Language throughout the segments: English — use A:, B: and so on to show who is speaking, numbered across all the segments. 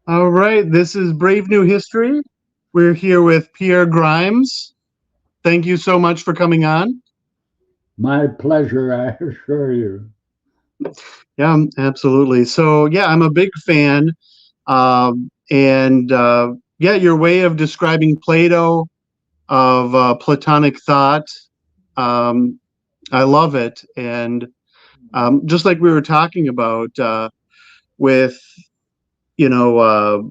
A: All right, this is Brave New History. We're here with Pierre Grimes. Thank you so much for coming on.
B: My pleasure, I assure you.
A: Yeah, absolutely. So, yeah, I'm a big fan. And yeah, your way of describing Plato, of Platonic thought, um, I love it. And just like we were talking about with, you know, uh,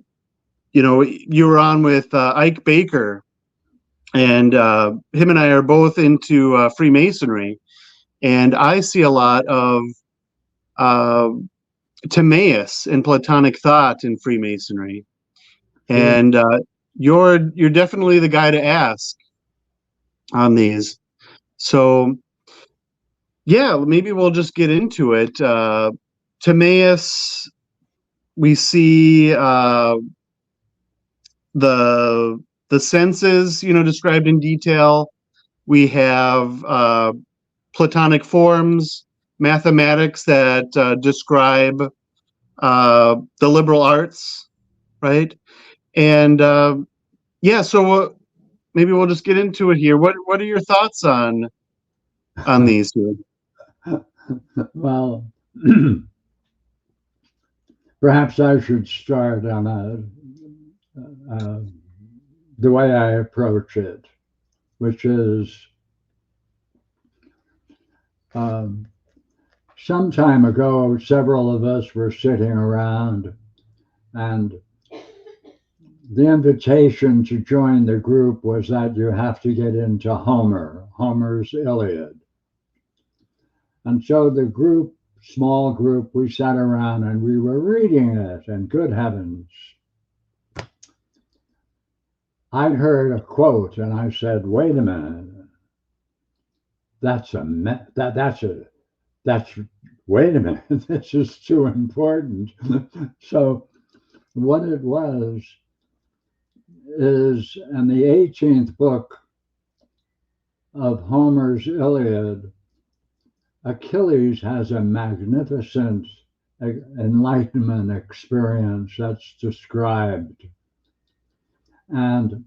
A: you were on with Ike Baker, and him and I are both into Freemasonry, and I see a lot of uh, Timaeus and Platonic thought in Freemasonry,
B: Good.
A: and you're definitely the guy to ask on these. So yeah, maybe we'll just get into it. Timaeus, we see the the senses, described in detail. We have Platonic forms, mathematics that describe the liberal arts, right? And yeah, so maybe we'll just get into it here. What are your thoughts on these here?
B: Well, perhaps I should start on uh, the way I approach it, which is um, some time ago, several of us were sitting around, and the invitation to join the group was that you have to get into Homer's Iliad. And so the group, small group, we sat around and we were reading it, and good heavens, I'd heard a quote and I said, wait a minute, that's a, that's, wait a minute, this is too important. So what it was is in the 18th book of Homer's Iliad, Achilles has a magnificent enlightenment experience that's described. And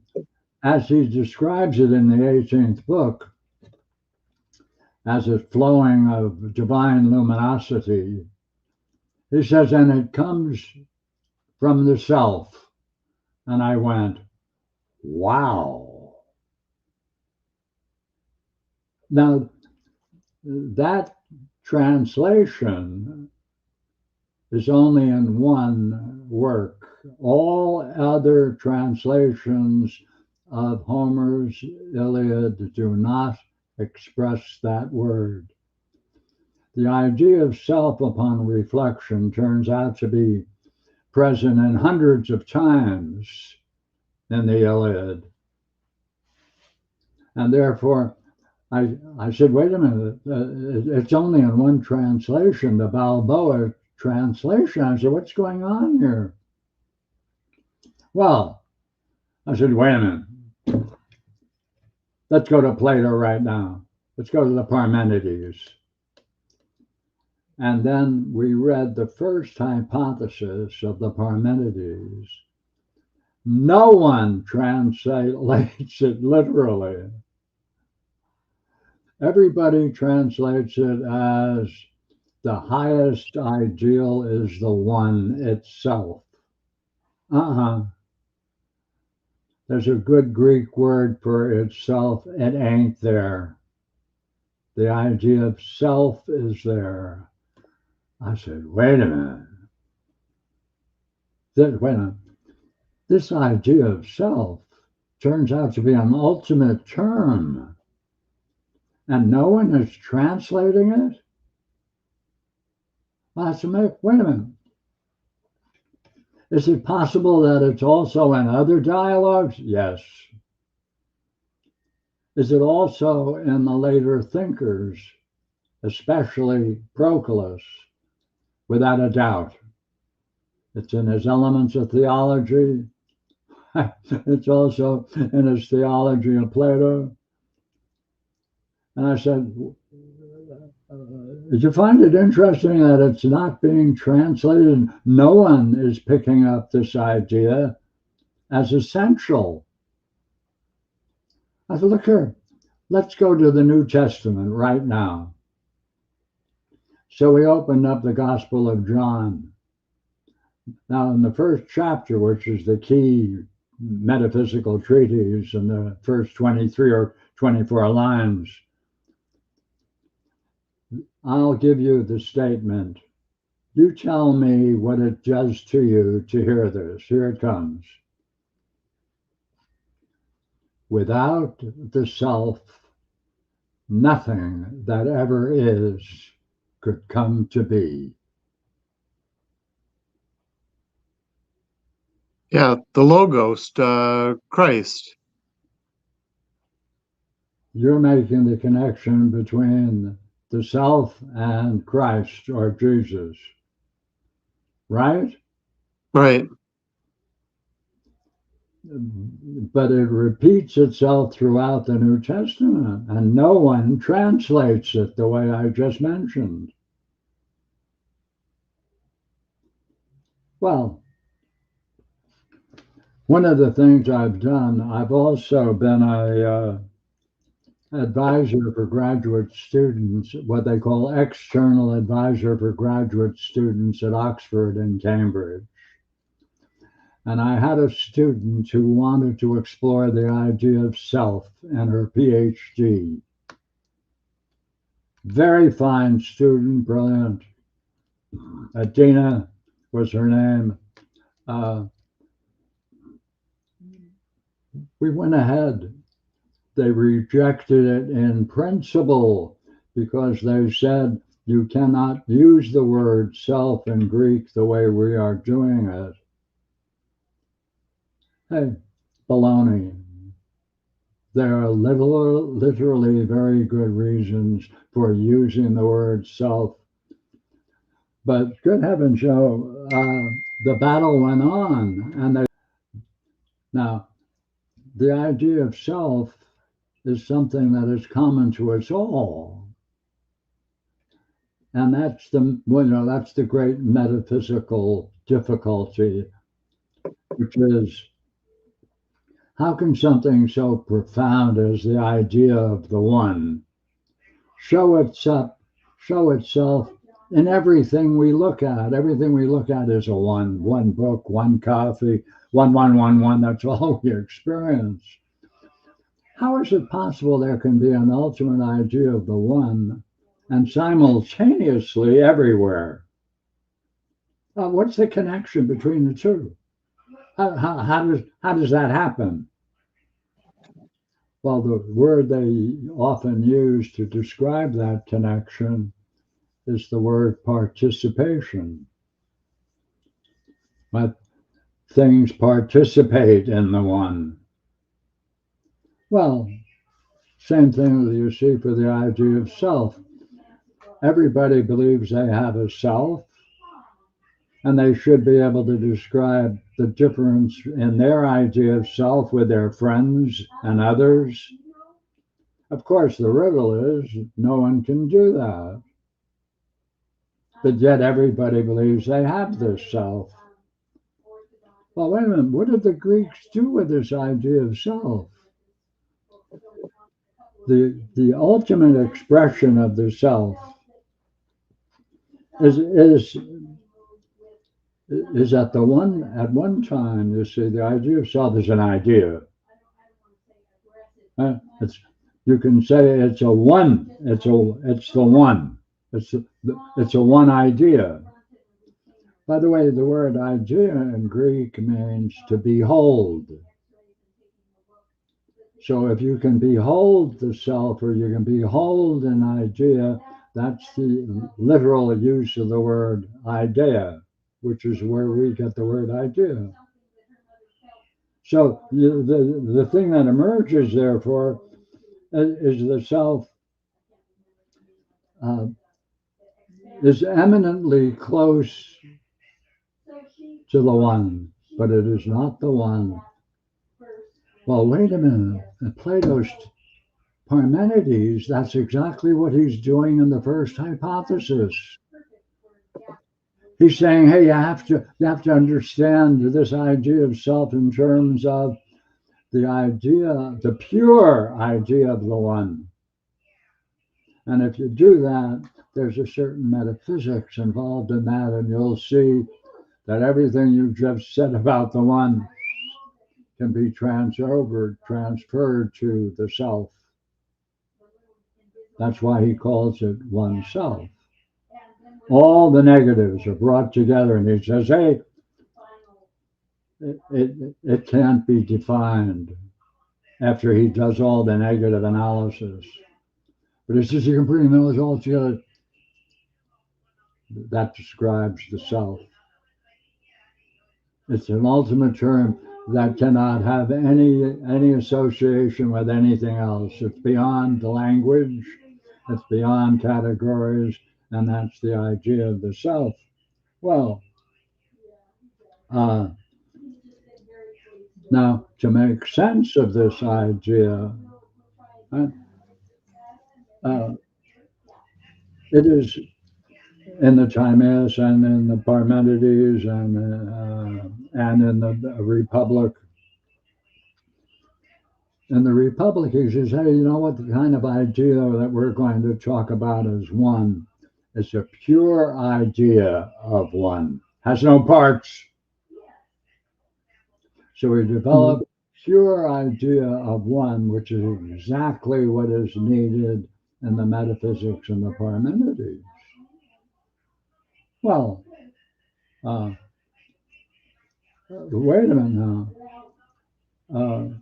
B: as he describes it in the 18th book, as a flowing of divine luminosity, he says, and it comes from the self. And I went, wow. Now, that translation is only in one work. All other translations of Homer's Iliad do not express that word. The idea of self upon reflection turns out to be present in hundreds of times in the Iliad. And therefore, I said, wait a minute, it's only in one translation, the Balboa translation. I said, what's going on here? Well, I said, wait a minute, let's go to Plato right now. Let's go to the Parmenides. And then we read the first hypothesis of the Parmenides. No one translates it literally. Everybody translates it as the highest ideal is the one itself. Uh-huh. There's a good Greek word for itself. It ain't there. The idea of self is there. I said, wait a minute. Wait a minute. This idea of self turns out to be an ultimate term, and no one is translating it. I said, wait a minute. Is it possible that it's also in other dialogues? Yes. Is it also in the later thinkers, especially Proclus? Without a doubt. It's in his elements of theology. It's also in his theology of Plato. And I said, you find it interesting that it's not being translated? No one is picking up this idea as essential. I said, look here, let's go to the New Testament right now. So we opened up the Gospel of John. Now, in the first chapter, which is the key metaphysical treatise in the first 23 or 24 lines, I'll give you the statement. You tell me what it does to you to hear this. Here it comes. Without the self, nothing that ever is could come to be.
A: Yeah, the Logos, Christ.
B: You're making the connection between the self and Christ or Jesus, right?
A: Right.
B: But it repeats itself throughout the New Testament, and no one translates it the way I just mentioned. Well, one of the things I've done, I've also been a advisor for graduate students, what they call external advisor for graduate students at Oxford and Cambridge. And I had a student who wanted to explore the idea of self and her PhD. Very fine student, brilliant. Dina was her name. We went ahead. They rejected it in principle because they said you cannot use the word self in Greek the way we are doing it. Hey, baloney. There are literally very good reasons for using the word self. But good heavens, Joe, the battle went on. And now, the idea of self is something that is common to us all. And that's the great metaphysical difficulty, which is how can something so profound as the idea of the one show itself in everything we look at? Everything we look at is a one book, one coffee, one. That's all we experience. How is it possible there can be an ultimate idea of the one and simultaneously everywhere? What's the connection between the two? How does that happen? Well, the word they often use to describe that connection is the word participation. But things participate in the one. Well, same thing that you see for the idea of self. Everybody believes they have a self, and they should be able to describe the difference in their idea of self with their friends and others. Of course, the riddle is no one can do that. But yet everybody believes they have this self. Well, wait a minute, what did the Greeks do with this idea of self? The ultimate expression of the self is at one time, you see, the idea of self is an idea. You can say it's a one. It's the one. It's a one idea. By the way, the word idea in Greek means to behold. So if you can behold the self or you can behold an idea, that's the literal use of the word idea, which is where we get the word idea. So the thing that emerges, therefore, is the self is eminently close to the one, but it is not the one. Well, wait a minute. Parmenides, that's exactly what he's doing in the first hypothesis. He's saying, hey, you have to understand this idea of self in terms of the pure idea of the one. And if you do that, there's a certain metaphysics involved in that, and you'll see that everything you've just said about the one can be transferred to the self. That's why he calls it oneself. All the negatives are brought together, and he says, hey, it can't be defined after he does all the negative analysis. But he says you can bring those all together. That describes the self. It's an ultimate term that cannot have any association with anything else. It's beyond the language, it's beyond categories, and that's the idea of the self. Well, now to make sense of this idea, it is in the Timaeus and in the Parmenides and in the Republic. In the Republic, he says, hey, you know what? The kind of idea that we're going to talk about is one. It's a pure idea of one. Has no parts. So we develop a pure idea of one, which is exactly what is needed in the metaphysics and the Parmenides. Well, wait a minute now.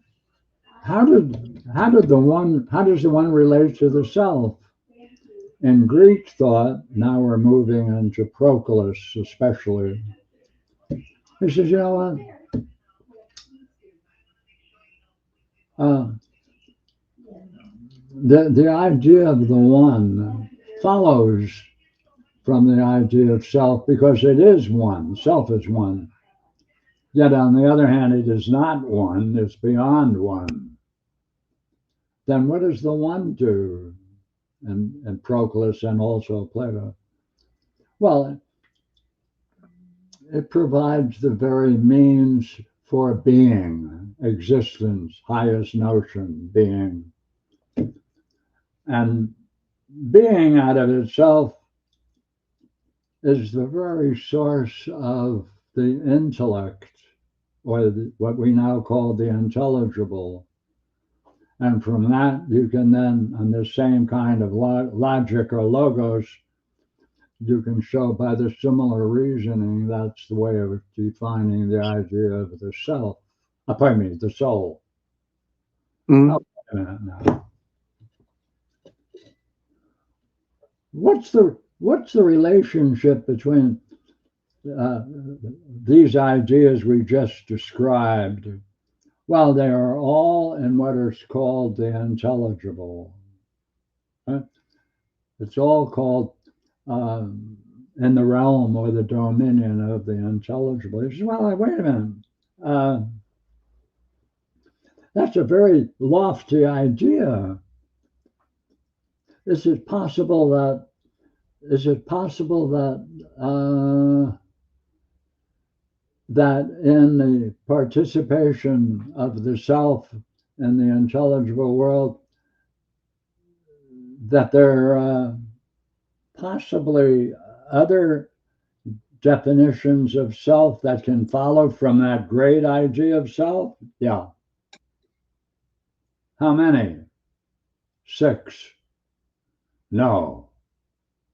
B: How does the one relate to the self? In Greek thought, now we're moving into Proclus especially. He says, you know what? The idea of the one follows from the idea of self because it is one. Self is one. Yet on the other hand, it is not one, it's beyond one. Then what does the one do? And Proclus and also Plato. Well, it provides the very means for being, existence, highest notion, being. And being out of itself is the very source of the intellect, or what we now call the intelligible. And from that, you can then, on the same kind of logic or logos, you can show by the similar reasoning that's the way of defining the idea of the self. The soul.
A: Mm-hmm.
B: Now. What's the relationship between these ideas we just described? Well, they are all in what is called the intelligible. It's all called in the realm or the dominion of the intelligible. He says, well, wait a minute. That's a very lofty idea. Is it possible that that in the participation of the self in the intelligible world, that there are possibly other definitions of self that can follow from that great idea of self? Yeah. How many? 6. No.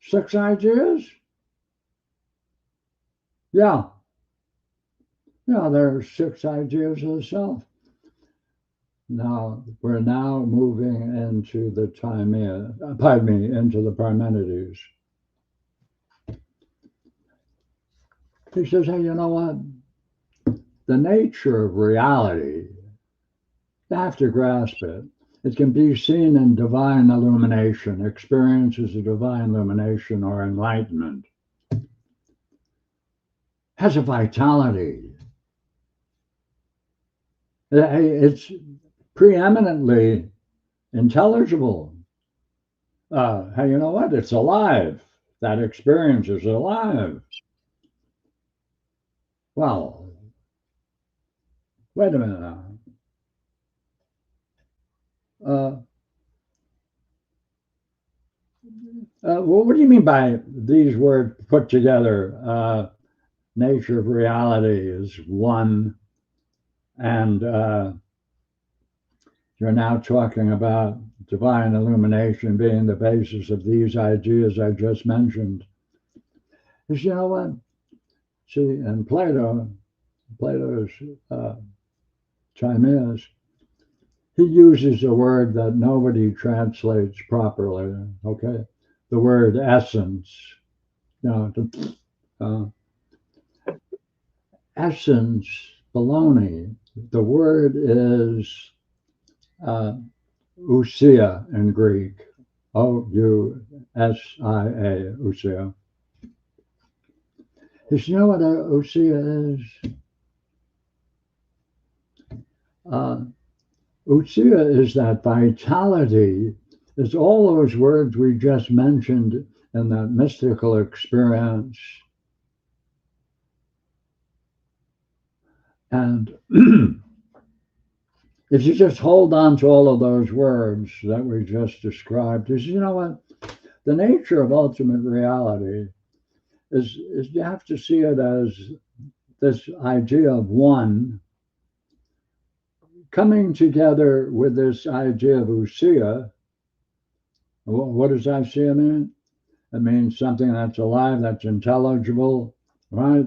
B: 6 ideas? Yeah. Yeah, there are 6 ideas of the self. Now, we're now moving into the into the Parmenides. He says, hey, you know what? The nature of reality, you have to grasp it. It can be seen in divine illumination, experiences of divine illumination or enlightenment. Has a vitality. It's preeminently intelligible. Hey, you know what? It's alive. That experience is alive. Well, wait a minute now. Well, what do you mean by these words put together? Nature of reality is one, and you're now talking about divine illumination being the basis of these ideas I just mentioned. Because you know what? See, and Plato's Timaeus, he uses a word that nobody translates properly. Okay, the word essence. You know, essence, baloney. The word is ousia in Greek. Ousia, ousia. You know what ousia is? Ousia is that vitality, is all those words we just mentioned in that mystical experience. And if you just hold on to all of those words that we just described, is you know what? The nature of ultimate reality is you have to see it as this idea of one coming together with this idea of ousia. What does ousia mean? It means something that's alive, that's intelligible, right?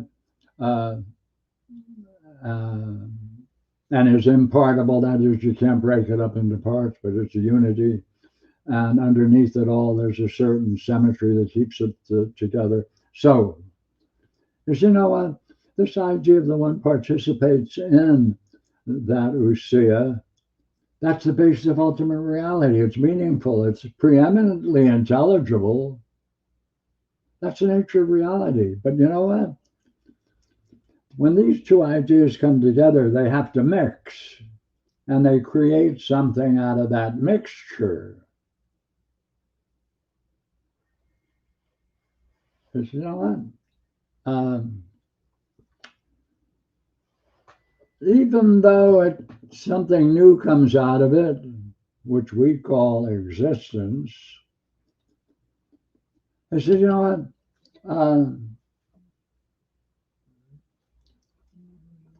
B: And is impartable. That is, you can't break it up into parts, but it's a unity. And underneath it all, there's a certain symmetry that keeps it together. So, you know what? This idea of the one participates in that ousia. That's the basis of ultimate reality. It's meaningful. It's preeminently intelligible. That's the nature of reality. But you know what? When these two ideas come together, they have to mix, and they create something out of that mixture. Because you know what? Even though something new comes out of it, which we call existence, I said, you know what?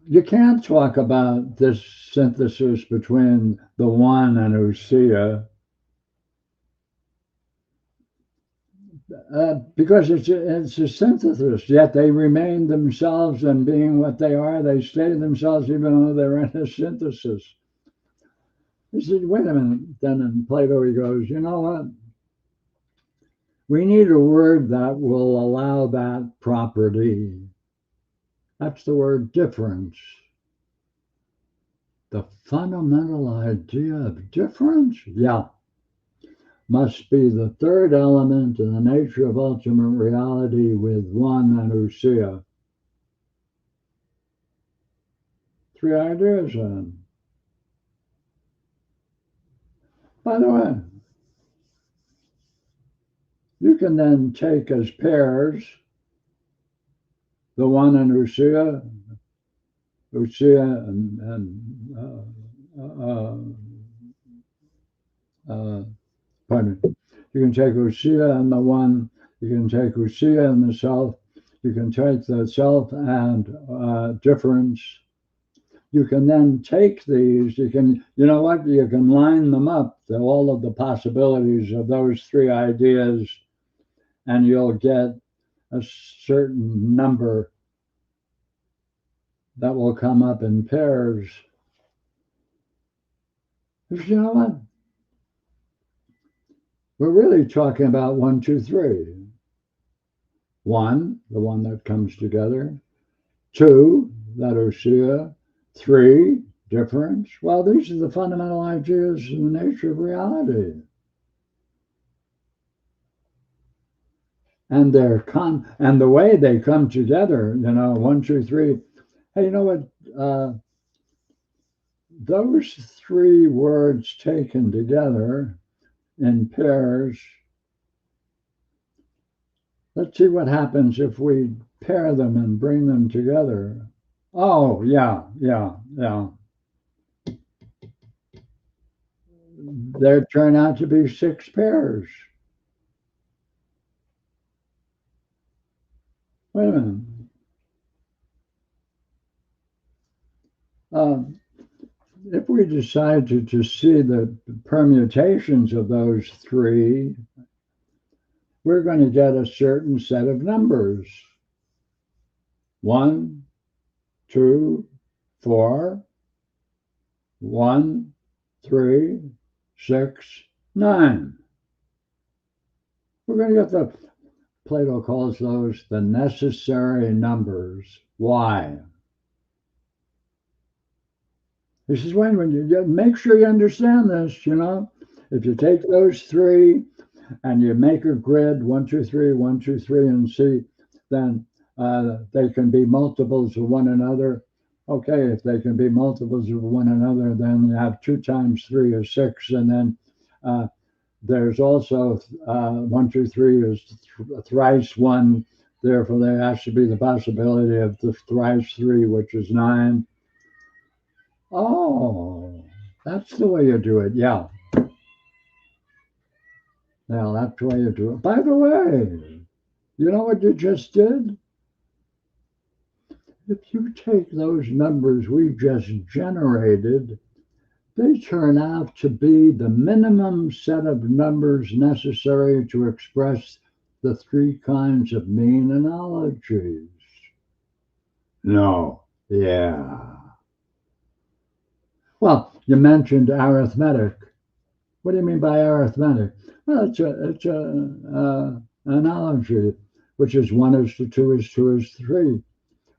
B: You can't talk about this synthesis between the one and ousia because it's a synthesis, yet they remain themselves, and being what they are, they stay themselves even though they're in a synthesis. He said, wait a minute. Then in Plato he goes, you know what? We need a word that will allow that property. That's the word difference. The fundamental idea of difference? Yeah. Must be the third element in the nature of ultimate reality with one and ousia. Three ideas then. By the way, you can then take as pairs the one and ousia and pardon me. You can take ousia and the one, you can take ousia and the self, you can take the self and difference. You can then take these, you know what, you can line them up, all of the possibilities of those three ideas, and you'll get a certain number that will come up in pairs. You know what? We're really talking about 1, 2, 3. 1, the one that comes together. 2, that ousia. 3, difference. Well, these are the fundamental ideas in the nature of reality. And and the way they come together, 1, 2, 3. Hey, you know what? those three words taken together in pairs, let's see what happens if we pair them and bring them together. Oh, yeah. There turn out to be 6 pairs. Wait a minute. If we decide to see the permutations of those three, we're going to get a certain set of numbers. 1, 2, 4, 1, 3, 6, 9. We're going to get the, Plato calls those the necessary numbers. Why? He says, wait, when you make sure you understand this, if you take those three and you make a grid, 1, 2, 3, 1, 2, 3, and see, then they can be multiples of one another. Okay, if they can be multiples of one another, then you have 2 times 3 is 6, and then there's also 1, 2, 3 is thrice 1. Therefore, there has to be the possibility of the thrice 3, which is 9. Oh, that's the way you do it. Yeah. Now, that's the way you do it. By the way, you know what you just did? If you take those numbers we just generated, they turn out to be the minimum set of numbers necessary to express the 3 kinds of mean analogies. No. Yeah. Well, you mentioned arithmetic. What do you mean by arithmetic? Well, it's a analogy, which is 1 is to 2 is 2 is 3.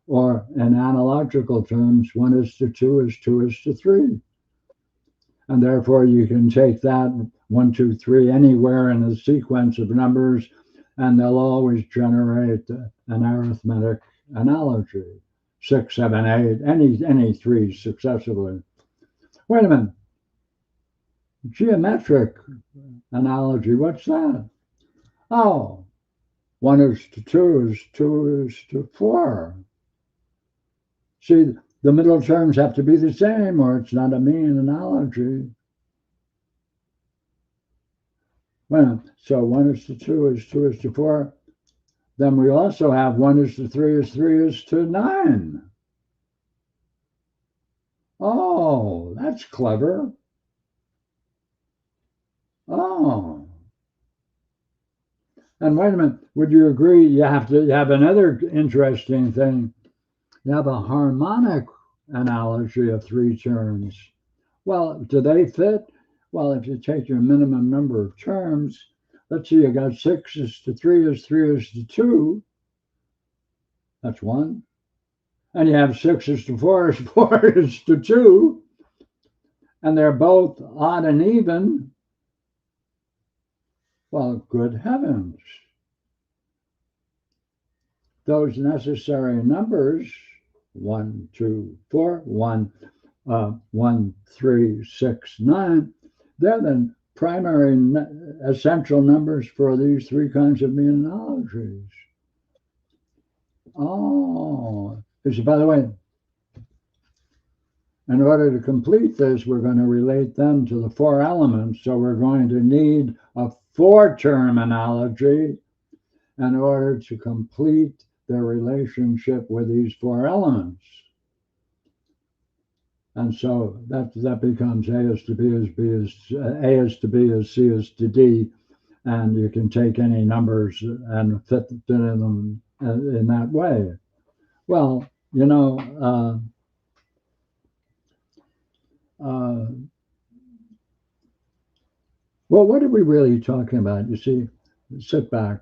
B: Or in analogical terms, 1 is to 2 is 2 is to 3. And therefore you can take that 1, 2, 3 anywhere in a sequence of numbers, and they'll always generate an arithmetic analogy. 6, 7, 8, any 3 successively. Wait a minute. Geometric analogy, what's that? Oh, 1 is to 2 is 2 is to 4. See, the middle terms have to be the same, or it's not a mean analogy. Well, so 1 is to 2 is 2 is to 4. Then we also have 1 is to 3 is 3 is to 9. Oh, that's clever. Oh. And wait a minute, would you agree you have another interesting thing? You have a harmonic analogy of 3 terms. Well, do they fit? Well, if you take your minimum number of terms, let's see, you got 6 is to 3 is 3 is to 2. That's 1. And you have 6 is to 4 is 4 is to 2. And they're both odd and even. Well, good heavens. Those necessary numbers, 1, 2, 4, 1, 1, 3, 6, 9, they're the primary essential numbers for these 3 kinds of mean analogies. Oh, by the way, in order to complete this, we're going to relate them to the 4 elements. So we're going to need a 4-term analogy in order to complete their relationship with these 4 elements. And so that becomes A is to B is B is A is to B is C is to D, and you can take any numbers and fit in them in that way. Well, well, what are we really talking about? You see, sit back.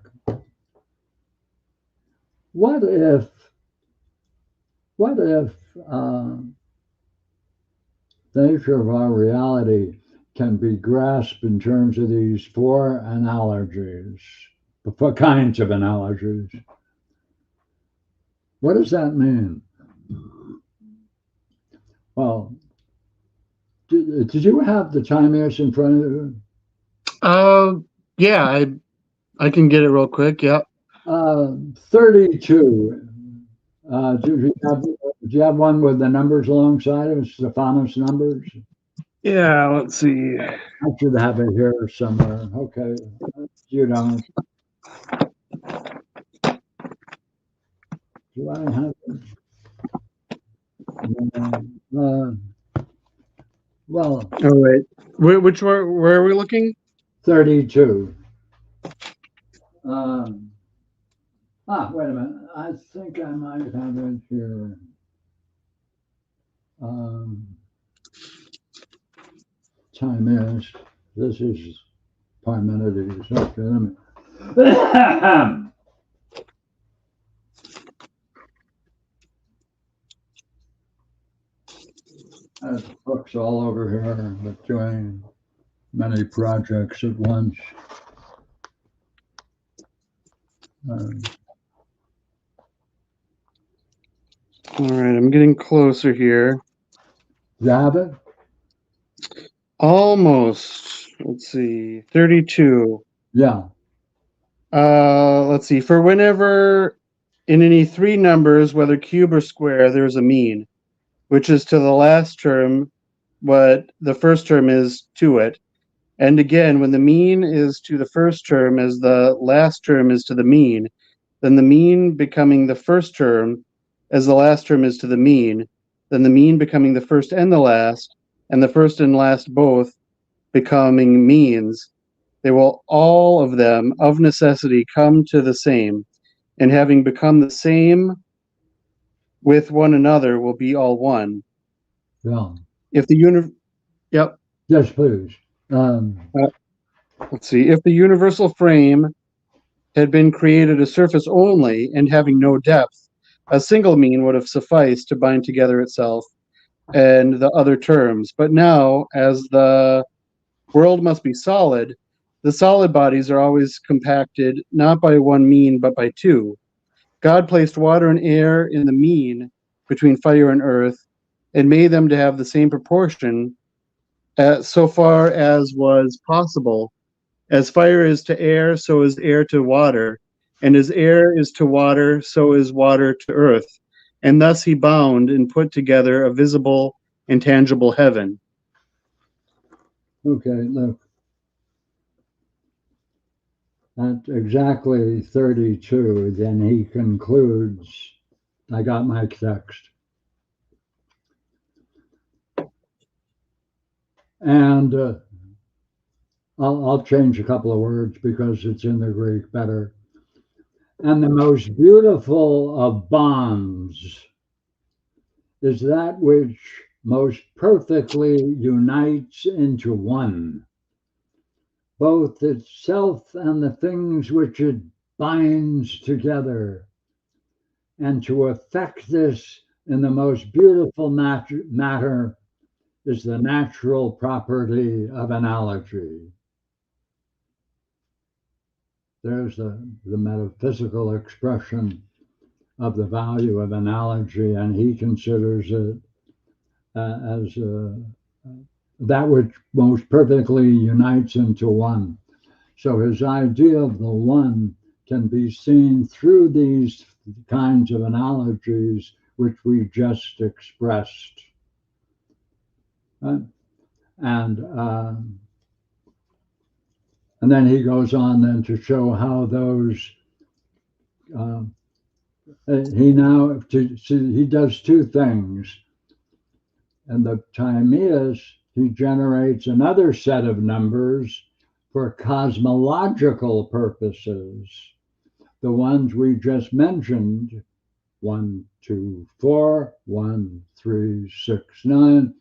B: What if the nature of our reality can be grasped in terms of these 4 analogies, the 4 kinds of analogies? What does that mean? Well, did you have the Timaeus in front of you?
A: Yeah, I can get it real quick. Yep.
B: 32. Do you have one with the numbers alongside of it, Stephanos numbers?
A: Yeah, let's see.
B: I should have it here somewhere. Okay. You don't. Do I have it? Well,
A: Oh wait, which where are we looking?
B: 32. Wait a minute. I think I might have it here. Timaeus. This is Parmenides. Okay, let me. I have books all over here, but doing many projects at once.
A: All right, I'm getting closer here.
B: You have it?
A: Almost. Let's see. 32.
B: Yeah.
A: Let's see. For whenever in any three numbers, whether cube or square, there's a mean, which is to the last term what the first term is to it. And again, when the mean is to the first term as the last term is to the mean, then the mean becoming the first term as the last term is to the mean, then the mean becoming the first and the first and last both becoming means, they will all of them of necessity come to the same, and having become the same with one another will be all one.
B: Yeah.
A: If the yep.
B: Yes, please.
A: Let's see. If the universal frame had been created a surface only and having no depth, a single mean would have sufficed to bind together itself and the other terms. But now, as the world must be solid, the solid bodies are always compacted not by one mean but by two. God placed water and air in the mean between fire and earth and made them to have the same proportion so far as was possible. As fire is to air, so is air to water, and as air is to water, so is water to earth. And thus he bound and put together a visible and tangible heaven.
B: Okay, look. At exactly 32, then he concludes, I got my text. And I'll change a couple of words because it's in the Greek better. And the most beautiful of bonds is that which most perfectly unites into one, both itself and the things which it binds together. And to effect this in the most beautiful matter is the natural property of analogy. There's the metaphysical expression of the value of analogy, and he considers it as that which most perfectly unites into one. So his idea of the one can be seen through these kinds of analogies which we just expressed. And then he goes on then to show how those he does two things. And the Timaeus, he generates another set of numbers for cosmological purposes. The ones we just mentioned, 1, 2, 4, 1, 3, 6, 9,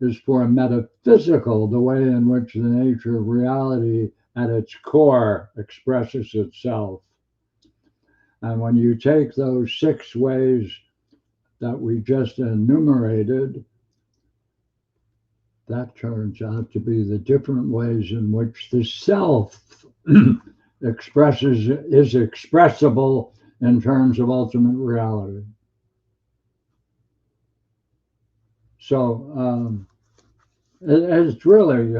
B: is for metaphysical, the way in which the nature of reality at its core expresses itself. And when you take those 6 ways that we just enumerated, that turns out to be the different ways in which the self is expressible in terms of ultimate reality. So It's really,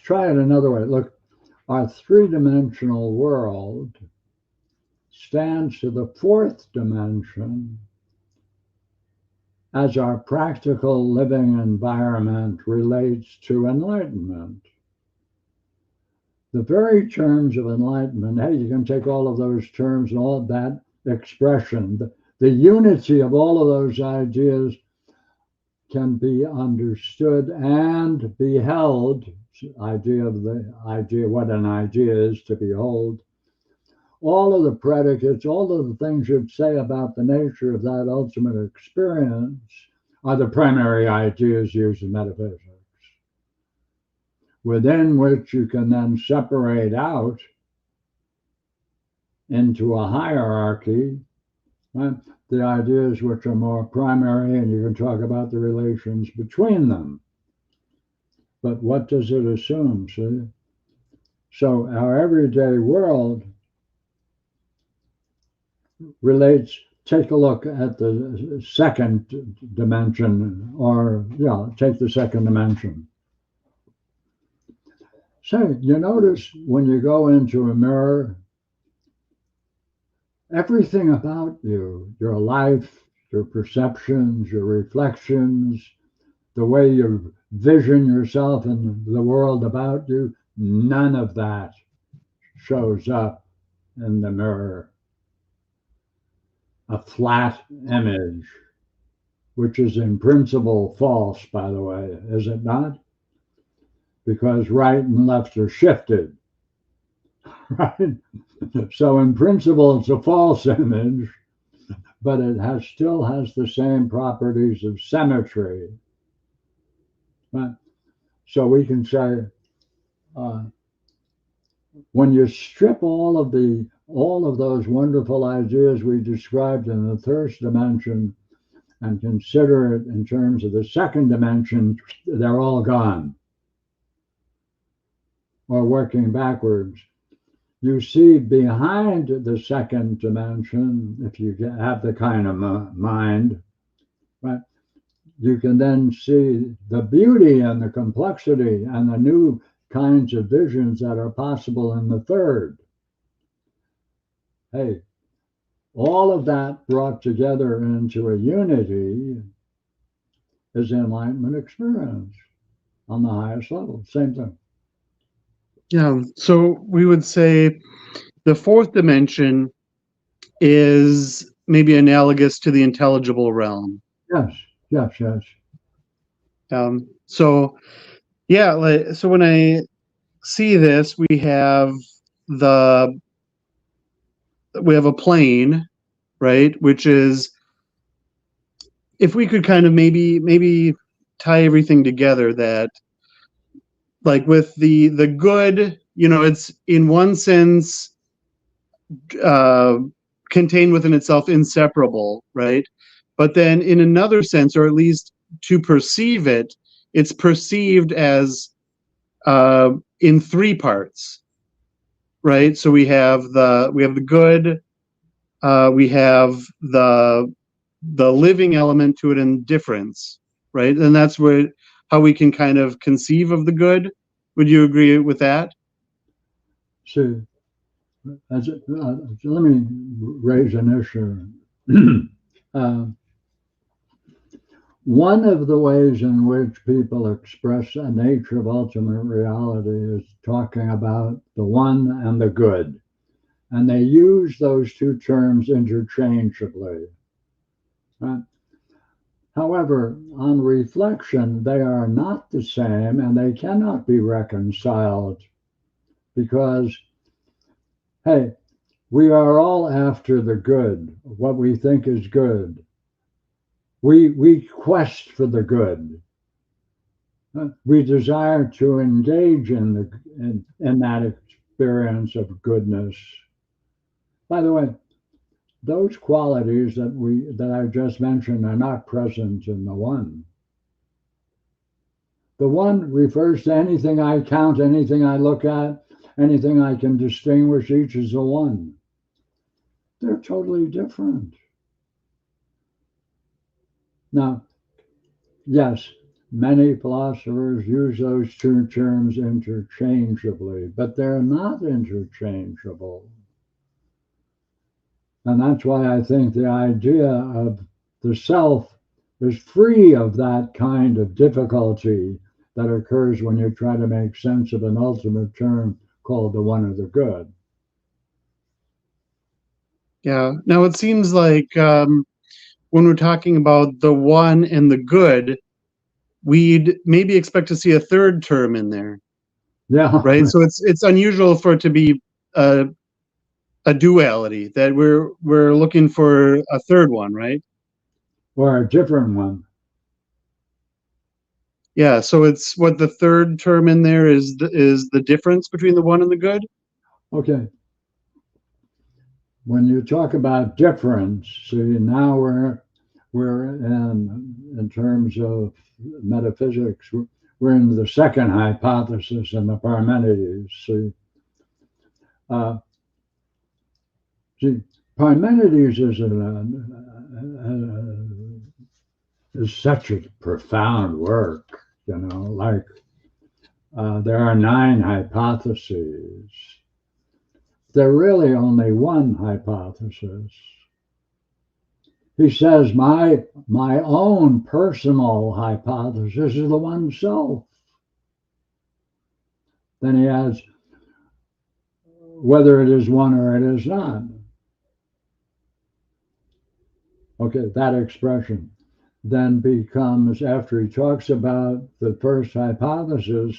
B: try it another way. Look, our three-dimensional world stands to the fourth dimension as our practical living environment relates to enlightenment. The very terms of enlightenment, hey, you can take all of those terms and all of that expression, the unity of all of those ideas can be understood and beheld. Idea what an idea is to behold. All of the predicates, all of the things you'd say about the nature of that ultimate experience are the primary ideas used in metaphysics, within which you can then separate out into a hierarchy, right? The ideas which are more primary, and you can talk about the relations between them. But what does it assume, see? So our everyday world relates, take a look at the second dimension, or take the second dimension. So you notice when you go into a mirror, everything about you, your life, your perceptions, your reflections, the way you vision yourself and the world about you, none of that shows up in the mirror. A flat image, which is in principle false, by the way, is it not? Because right and left are shifted, right? So in principle, it's a false image, but it still has the same properties of symmetry. Right? So we can say, when you strip all of those wonderful ideas we described in the first dimension and consider it in terms of the second dimension, they're all gone. Or working backwards, you see behind the second dimension, if you have the kind of mind, right, you can then see the beauty and the complexity and the new kinds of visions that are possible in the third. Hey, all of that brought together into a unity is enlightenment experience on the highest level. Same thing.
A: Yeah. So we would say the fourth dimension is maybe analogous to the intelligible realm.
B: Yes.
A: So when I see this, we have a plane, right? Which is, if we could kind of maybe tie everything together, that like with the good, it's in one sense contained within itself, inseparable, right? But then in another sense, or at least to perceive it, it's perceived as in three parts, right? So we have the good, we have the living element to it, and difference, right? And that's how we can kind of conceive of the good. Would you agree with that?
B: See, let me raise an issue. One of the ways in which people express a nature of ultimate reality is talking about the one and the good. And they use those two terms interchangeably. Right? However, on reflection, they are not the same and they cannot be reconciled because, hey, we are all after the good, what we think is good. We quest for the good. We desire to engage in that experience of goodness. By the way, those qualities that I just mentioned are not present in the one. The one refers to anything I count, anything I look at, anything I can distinguish. Each is a one. They're totally different. Now, yes, many philosophers use those two terms interchangeably, but they're not interchangeable. And that's why I think the idea of the self is free of that kind of difficulty that occurs when you try to make sense of an ultimate term called the one or the good.
A: Yeah. Now it seems like when we're talking about the one and the good, we'd maybe expect to see a third term in there,
B: Yeah,
A: right? So it's unusual for it to be a duality, that we're looking for a third one, right?
B: or a different one.
A: Yeah. So it's what the third term in there is the difference between the one and the good.
B: Okay, when you talk about difference, see now we're in terms of metaphysics, we're in the second hypothesis in the Parmenides. Uh, see, Parmenides is such a profound work. Like there are 9 hypotheses. There's really only one hypothesis. He says my own personal hypothesis is the one self. Then he adds whether it is one or it is not. Okay, that expression then becomes, after he talks about the first hypothesis,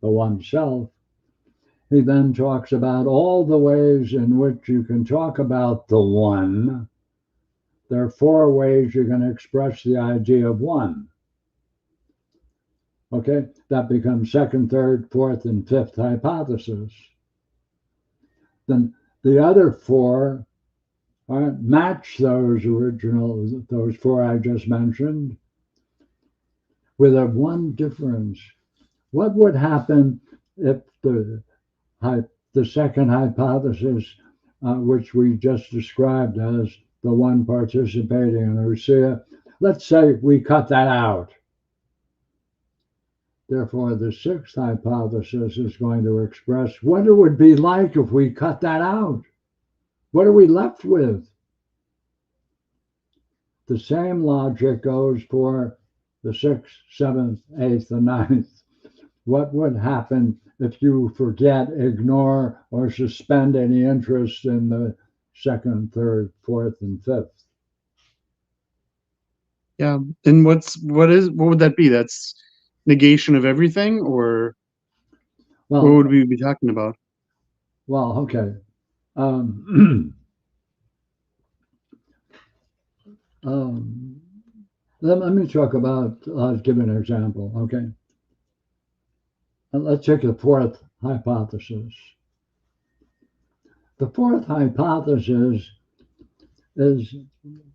B: the one self, he then talks about all the ways in which you can talk about the one. There are 4 ways you're going to express the idea of one. Okay, that becomes second, third, fourth, and fifth hypothesis. Then the other 4 match those 4 I just mentioned, with a one difference. What would happen if the second hypothesis, which we just described as the one participating in ousia, let's say we cut that out? Therefore, the sixth hypothesis is going to express what it would be like if we cut that out. What are we left with? The same logic goes for the 6th, 7th, 8th, and 9th. What would happen if you forget, ignore, or suspend any interest in the 2nd, 3rd, 4th, and 5th?
A: Yeah. And what would that be? That's negation of everything, or what
B: Well,
A: would we be talking about?
B: okay. Let me talk about, I'll give an example, okay? Let's take the 4th hypothesis. The 4th hypothesis is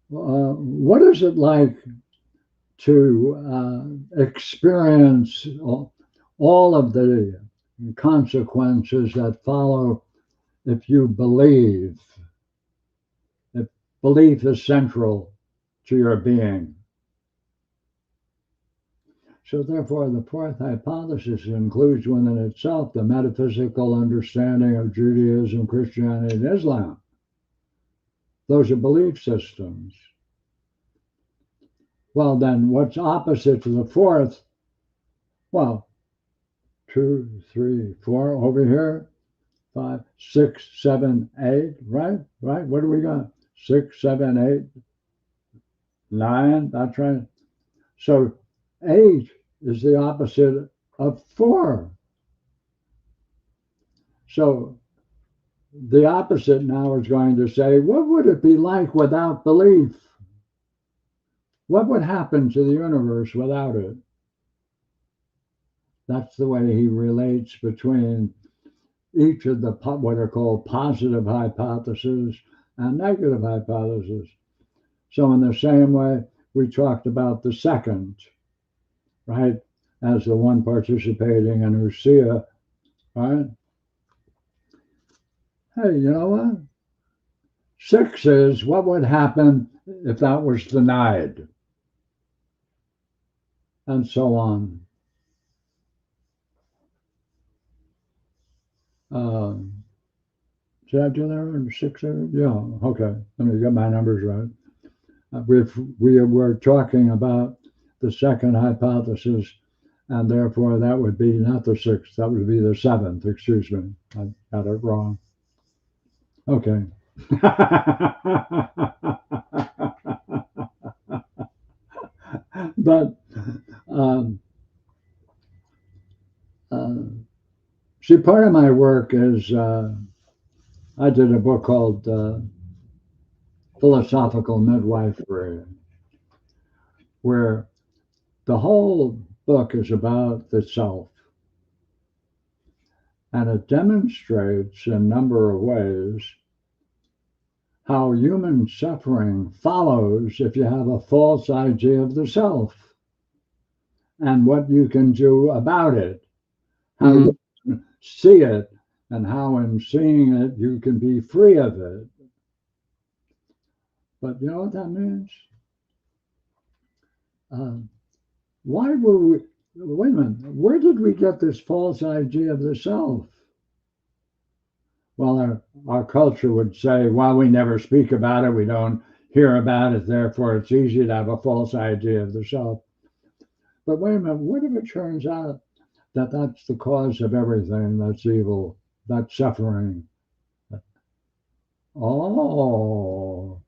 B: what is it like to experience all of the consequences that follow if you believe? If belief is central to your being. So therefore, the 4th hypothesis includes within itself the metaphysical understanding of Judaism, Christianity, and Islam. Those are belief systems. Well, then what's opposite to the 4th? Well, 2, 3, 4 over here, 5, 6, 7, 8, right? What do we got? 6, 7, 8, 9, that's right. So 8 is the opposite of 4. So the opposite now is going to say, what would it be like without belief? What would happen to the universe without it? That's the way he relates between each of the what are called positive hypotheses and negative hypotheses. So in the same way, we talked about the second, right, as the one participating in ousia, right? Hey, you know what? 6 is what would happen if that was denied? and so on. Did I do that in 6 areas? Yeah, okay. Let me get my numbers right. We were talking about the second hypothesis, and therefore that would be not the 6th, that would be the 7th, excuse me. I got it wrong. Okay. But see, part of my work is I did a book called Philosophical Midwifery, where the whole book is about the self. And it demonstrates in a number of ways how human suffering follows if you have a false idea of the self and what you can do about it, how you can see it, and how in seeing it you can be free of it. But you know what that means? Why were we, wait a minute, where did we get this false idea of the self? Well, our culture would say, well, we never speak about it, we don't hear about it, therefore it's easy to have a false idea of the self. But wait a minute, what if it turns out that that's the cause of everything that's evil, that's suffering? Oh,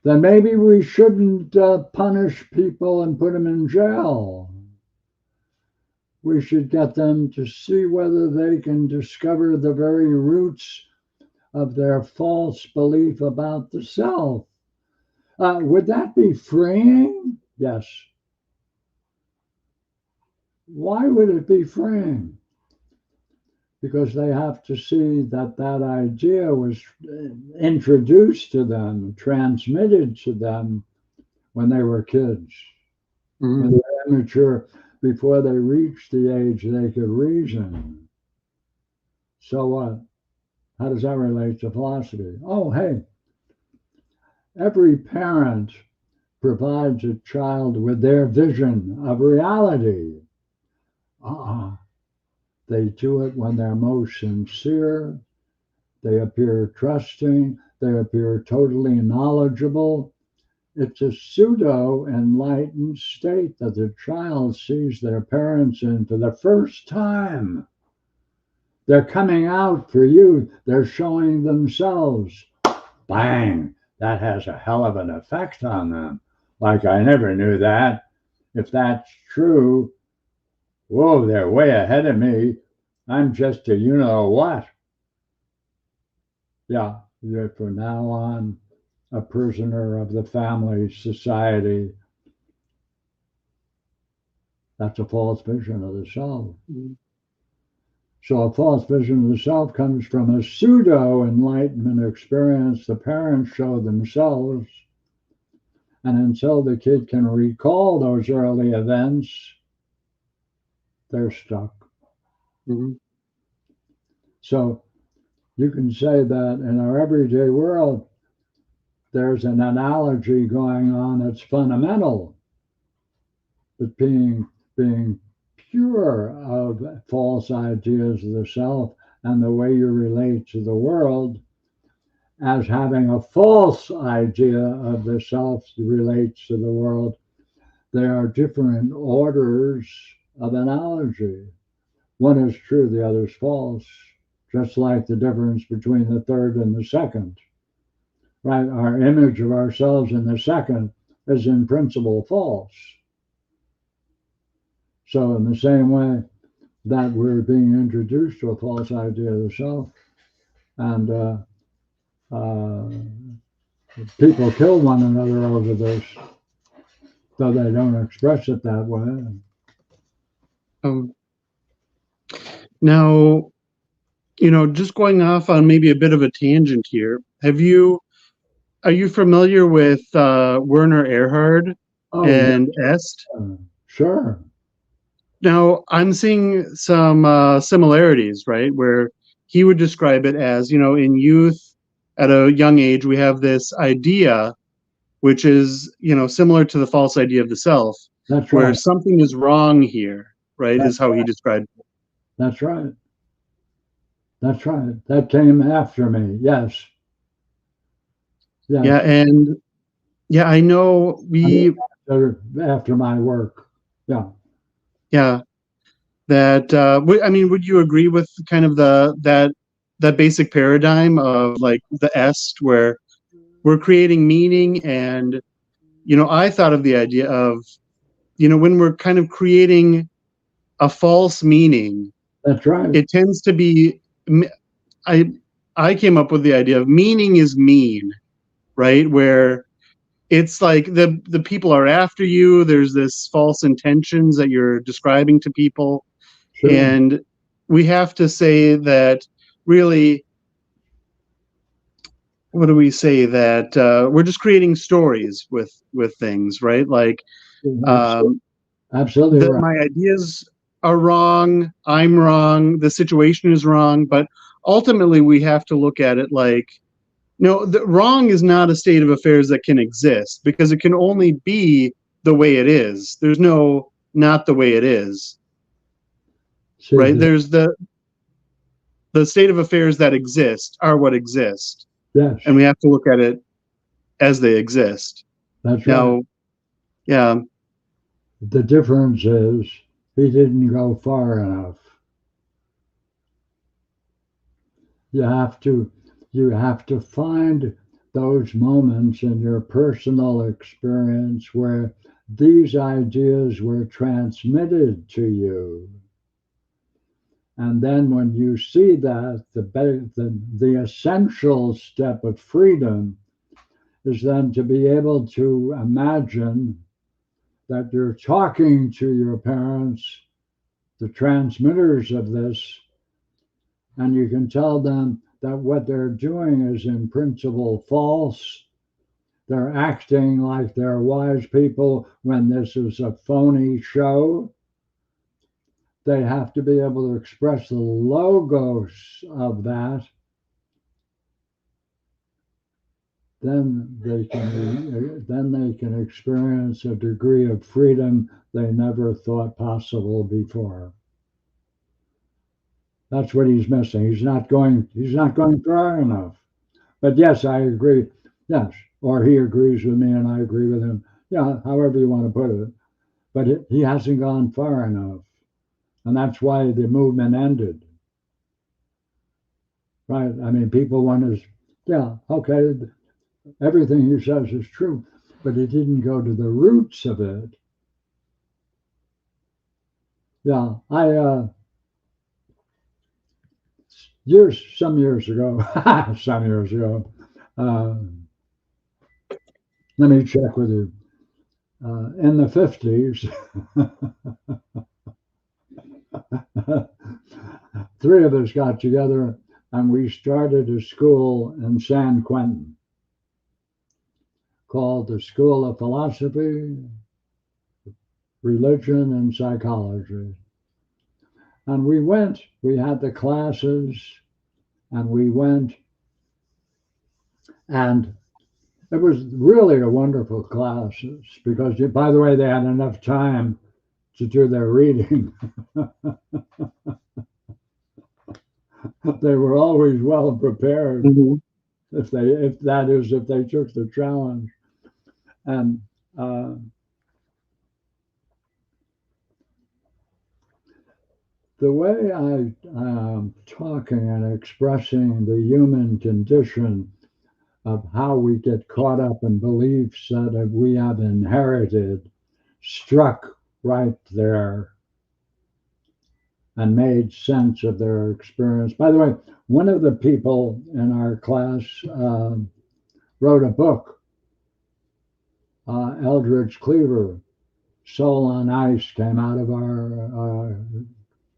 B: then maybe we shouldn't punish people and put them in jail. We should get them to see whether they can discover the very roots of their false belief about the self. Would that be freeing? Yes. Why would it be freeing? Because they have to see that that idea was introduced to them, transmitted to them when they were kids, when they were immature, before they reached the age they could reason. So what? How does that relate to philosophy? Oh, hey, every parent provides a child with their vision of reality. They do it when they're most sincere, they appear trusting, they appear totally knowledgeable. It's a pseudo-enlightened state that the child sees their parents in for the first time. They're coming out for you. They're showing themselves. Bang! That has a hell of an effect on them. Like, I never knew that. If that's true, whoa, they're way ahead of me. I'm just a you-know-what. Yeah, you're from now on a prisoner of the family society. That's a false vision of the self. So a false vision of the self comes from a pseudo-enlightenment experience the parents show themselves. And until the kid can recall those early events, they're stuck. So you can say that in our everyday world, there's an analogy going on that's fundamental, but being pure of false ideas of the self and the way you relate to the world as having a false idea of the self relates to the world. There are different orders of analogy. One is true, the other is false, just like the difference between the third and the second. Right? Our image of ourselves in the second is in principle false. So in the same way that we're being introduced to a false idea of the self, and people kill one another over this, though they don't express it that way.
A: Now, just going off on maybe a bit of a tangent here, are you familiar with Werner Erhard and Est?
B: Sure.
A: Now, I'm seeing some similarities, right, where he would describe it as, in youth, at a young age, we have this idea, which is, similar to the false idea of the self.
B: That's
A: where
B: right.
A: something is wrong here, right? Is how he described it.
B: That's right. That's right. That came after me. Yes. Yes.
A: Yeah, and yeah, I know we,
B: After my work. Yeah.
A: yeah, that I mean, would you agree with kind of that basic paradigm of like the est, where we're creating meaning? And I thought of the idea of when we're kind of creating a false meaning,
B: That's right.
A: it tends to be, I I came up with the idea of meaning is mean, right? Where it's like the people are after you. There's this false intentions that you're describing to people,
B: Sure.
A: and we have to say that really, what do we say, that we're just creating stories with things, right? Like
B: Absolutely
A: that
B: right.
A: my ideas are wrong, I'm wrong, the situation is wrong, but ultimately we have to look at it like, no, the wrong is not a state of affairs that can exist, because it can only be the way it is. There's no not the way it is,
B: See,
A: right? There's the state of affairs that exist are what exist,
B: yes,
A: and we have to look at it as they exist.
B: that's right.
A: Now, yeah,
B: The difference is he didn't go far enough. You have to find those moments in your personal experience where these ideas were transmitted to you. And then when you see that, the essential step of freedom is then to be able to imagine that you're talking to your parents, the transmitters of this, and you can tell them that what they're doing is in principle false. They're acting like they're wise people when this is a phony show. They have to be able to express the logos of that. Then they can experience a degree of freedom they never thought possible before. That's what he's missing. He's not going far enough. But yes, I agree. Yes, or he agrees with me and I agree with him. Yeah, however you want to put it. But he hasn't gone far enough. And that's why the movement ended. Right? I mean, people want to, yeah, okay, everything he says is true, but he didn't go to the roots of it. Yeah, some years ago, uh, let me check with you. In the 50s, three of us got together and we started a school in San Quentin called the School of Philosophy, Religion, and Psychology. And we had the classes, and we went, and it was really a wonderful classes because, by the way, they had enough time to do their reading. They were always well prepared
A: mm-hmm.
B: if they took the challenge. And the way I am talking and expressing the human condition of how we get caught up in beliefs that we have inherited struck right there and made sense of their experience. By the way, one of the people in our class wrote a book, Eldridge Cleaver, Soul on Ice, came out of our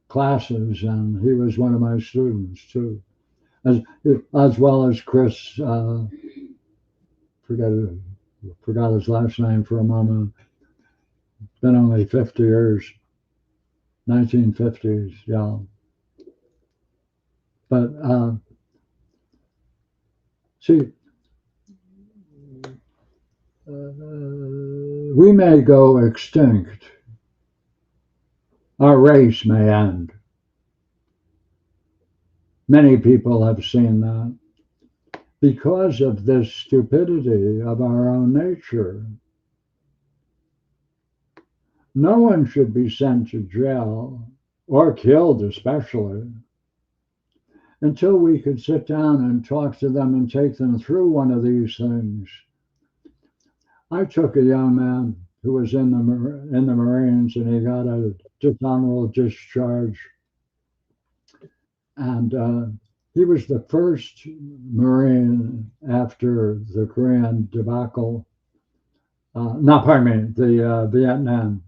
B: classes, and he was one of my students too, as well as Chris. Forgot his last name for a moment. Been only 50 years, 1950s, yeah. But see, we may go extinct. Our race may end. Many people have seen that because of this stupidity of our own nature. No one should be sent to jail, or killed especially, until we could sit down and talk to them and take them through one of these things. I took a young man who was in the Marines, and he got a dishonorable discharge. And he was the first Marine after the Korean debacle. The Vietnam.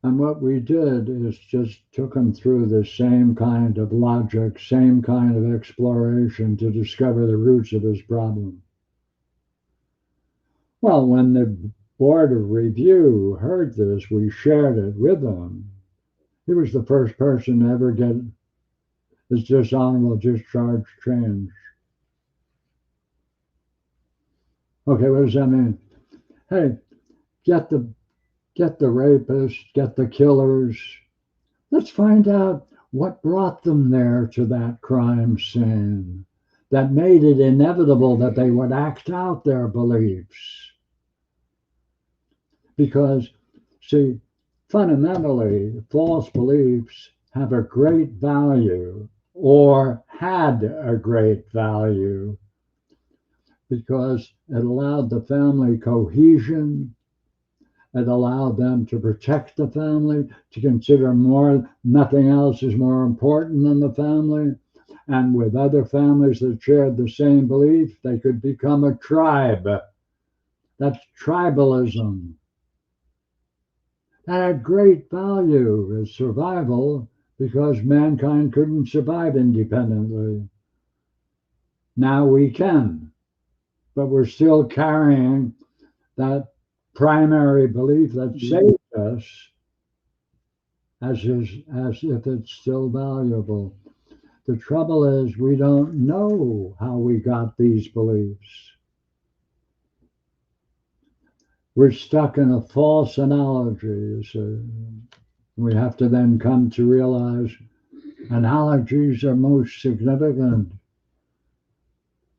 B: And what we did is just took him through the same kind of logic, same kind of exploration to discover the roots of his problem. Well, when the Board of Review heard this, we shared it with him. He was the first person to ever get his dishonorable discharge changed. Okay, what does that mean? Hey, get the rapists, get the killers. Let's find out what brought them there to that crime scene that made it inevitable that they would act out their beliefs. Because, see, fundamentally, false beliefs have a great value, or had a great value, because it allowed the family cohesion. It allowed them to protect the family, to consider nothing else is more important than the family. And with other families that shared the same belief, they could become a tribe. That's tribalism. That had great value as survival because mankind couldn't survive independently. Now we can, but we're still carrying that primary belief that saved us as if it's still valuable. The trouble is we don't know how we got these beliefs. We're stuck in a false analogy. So we have to then come to realize analogies are most significant.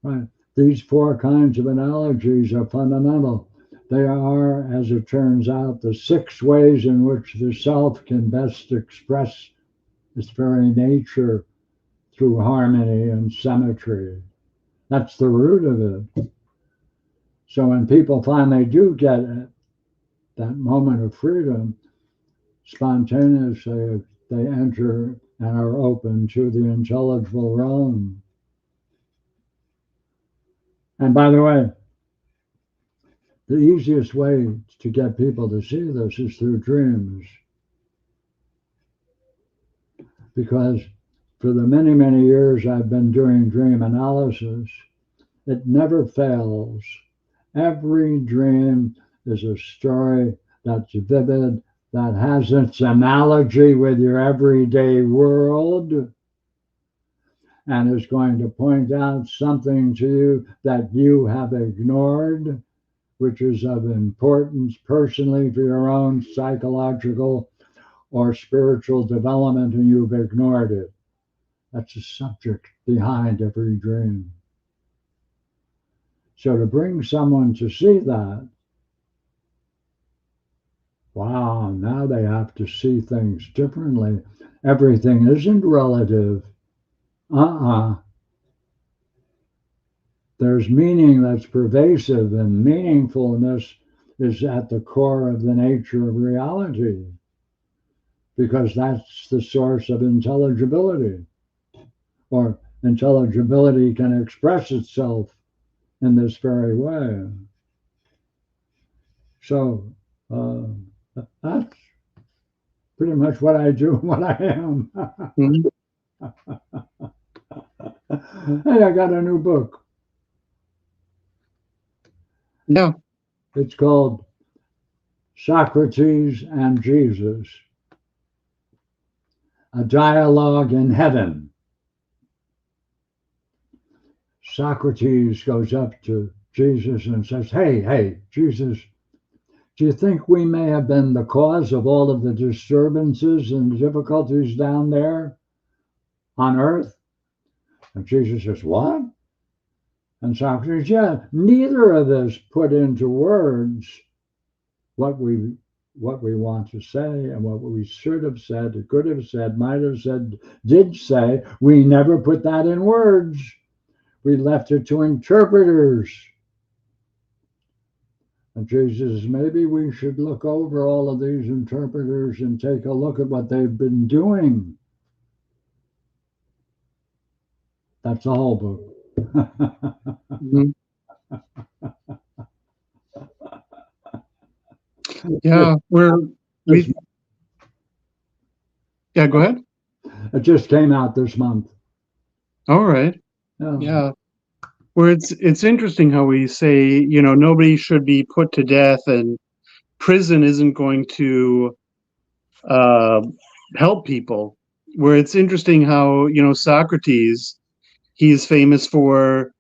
B: Right? These four kinds of analogies are fundamental. They are, as it turns out, the 6 ways in which the self can best express its very nature through harmony and symmetry. That's the root of it. So when people finally do get it, that moment of freedom, spontaneously they enter and are open to the intelligible realm. And by the way, the easiest way to get people to see this is through dreams. Because for the many, many years I've been doing dream analysis, it never fails. Every dream is a story that's vivid, that has its analogy with your everyday world, and is going to point out something to you that you have ignored, which is of importance personally for your own psychological or spiritual development, and you've ignored it. That's the subject behind every dream. So to bring someone to see that, wow, now they have to see things differently. Everything isn't relative. There's meaning that's pervasive, and meaningfulness is at the core of the nature of reality, because that's the source of intelligibility, or intelligibility can express itself in this very way. So that's pretty much what I do and what I am. Hey, I got a new book.
A: Yeah.
B: It's called Socrates and Jesus, a Dialogue in Heaven. Socrates goes up to Jesus and says, hey, Jesus, do you think we may have been the cause of all of the disturbances and difficulties down there on earth? And Jesus says, what? And Socrates, yeah, neither of us put into words what we want to say and what we should have said, could have said, might have said, did say. We never put that in words. We left it to interpreters. And Jesus, maybe we should look over all of these interpreters and take a look at what they've been doing. That's the whole book.
A: Mhm. Yeah, yeah, go ahead.
B: It just came out this month.
A: All right. Yeah. Where it's interesting how we say, nobody should be put to death, and prison isn't going to help people. Where it's interesting how, Socrates, he's famous for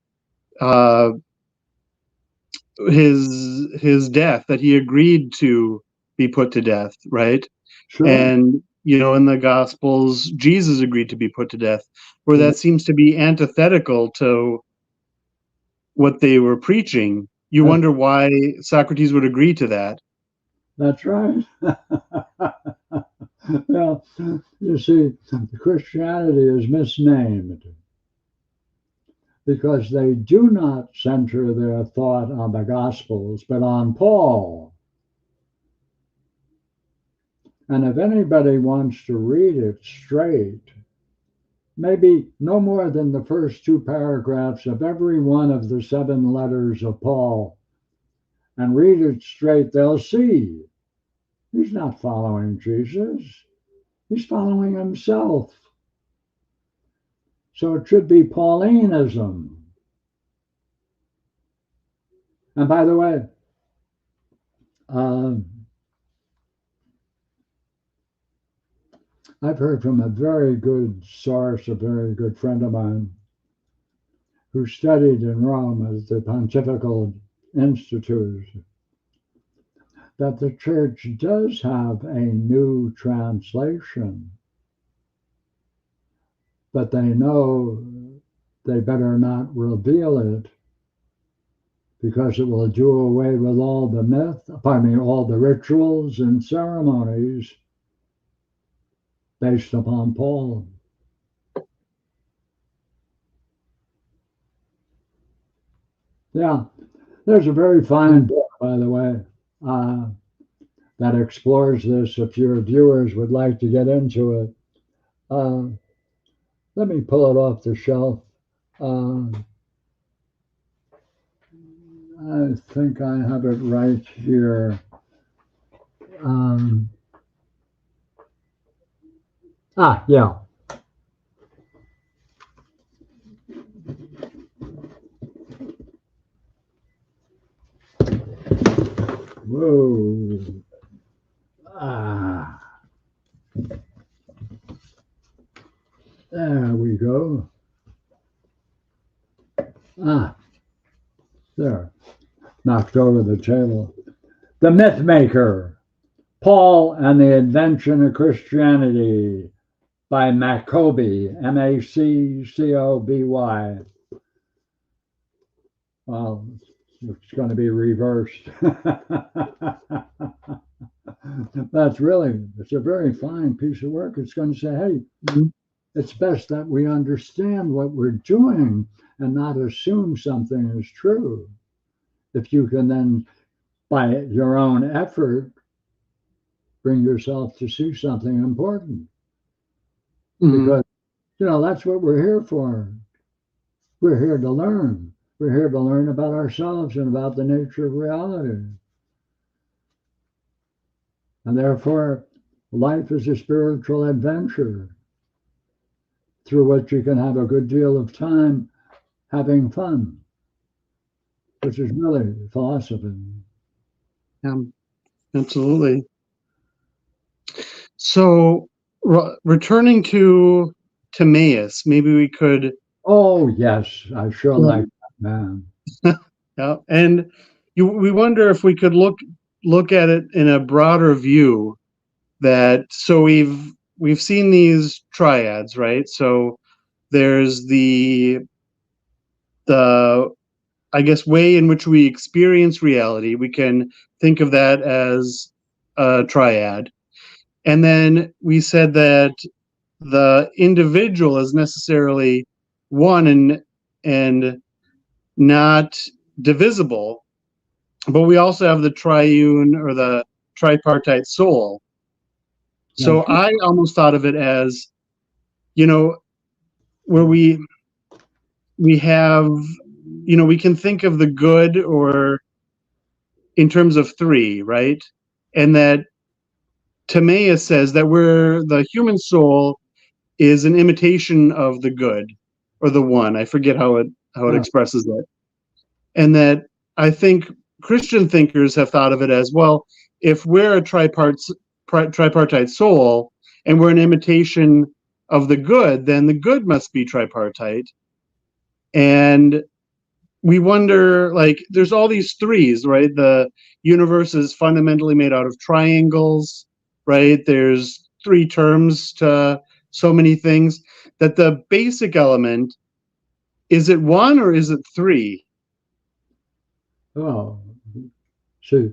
A: his death, that he agreed to be put to death, right?
B: Sure.
A: And in the Gospels, Jesus agreed to be put to death, where that seems to be antithetical to what they were preaching. You wonder why Socrates would agree to that.
B: That's right. Well, you see, Christianity is misnamed because they do not center their thought on the Gospels, but on Paul. And if anybody wants to read it straight, maybe no more than the first 2 paragraphs of every one of the 7 letters of Paul, and read it straight, they'll see he's not following Jesus. He's following himself. So it should be Paulinism. And by the way, I've heard from a very good source, a very good friend of mine, who studied in Rome at the Pontifical Institute, that the church does have a new translation, but they know they better not reveal it because it will do away with all the all the rituals and ceremonies based upon Paul. Yeah, there's a very fine book, by the way, that explores this if your viewers would like to get into it. Let me pull it off the shelf. I think I have it right here. Yeah. Whoa. There we go. There. Knocked over the table. The Myth Maker, Paul and the Invention of Christianity, by Maccoby, Maccoby. Well, it's going to be reversed. It's a very fine piece of work. It's going to say, hey, it's best that we understand what we're doing and not assume something is true. If you can then, by your own effort, bring yourself to see something important. Because, that's what we're here for. We're here to learn. We're here to learn about ourselves and about the nature of reality. And therefore, life is a spiritual adventure through which you can have a good deal of time having fun, which is really philosophy.
A: Absolutely. So, returning to Timaeus, maybe we could
B: Oh, yes, I sure like that man.
A: Yeah, and we wonder if we could look at it in a broader view. That so we've seen these triads, right? So there's the I guess way in which we experience reality. We can think of that as a triad. And then we said that the individual is necessarily one and not divisible, but we also have the triune or the tripartite soul. So
B: That's
A: I almost thought of it as, you know, where we have, we can think of the good or in terms of three, right? And that Timaeus says that the human soul is an imitation of the good or the one. I forget how it
B: yeah.
A: expresses it. And that I think Christian thinkers have thought of it as, well, if we're a tripartite soul and we're an imitation of the good, then the good must be tripartite. And we wonder, like, there's all these threes, right? The universe is fundamentally made out of triangles, right? There's three terms to so many things, that the basic element, is it one or is it three?
B: Oh, see,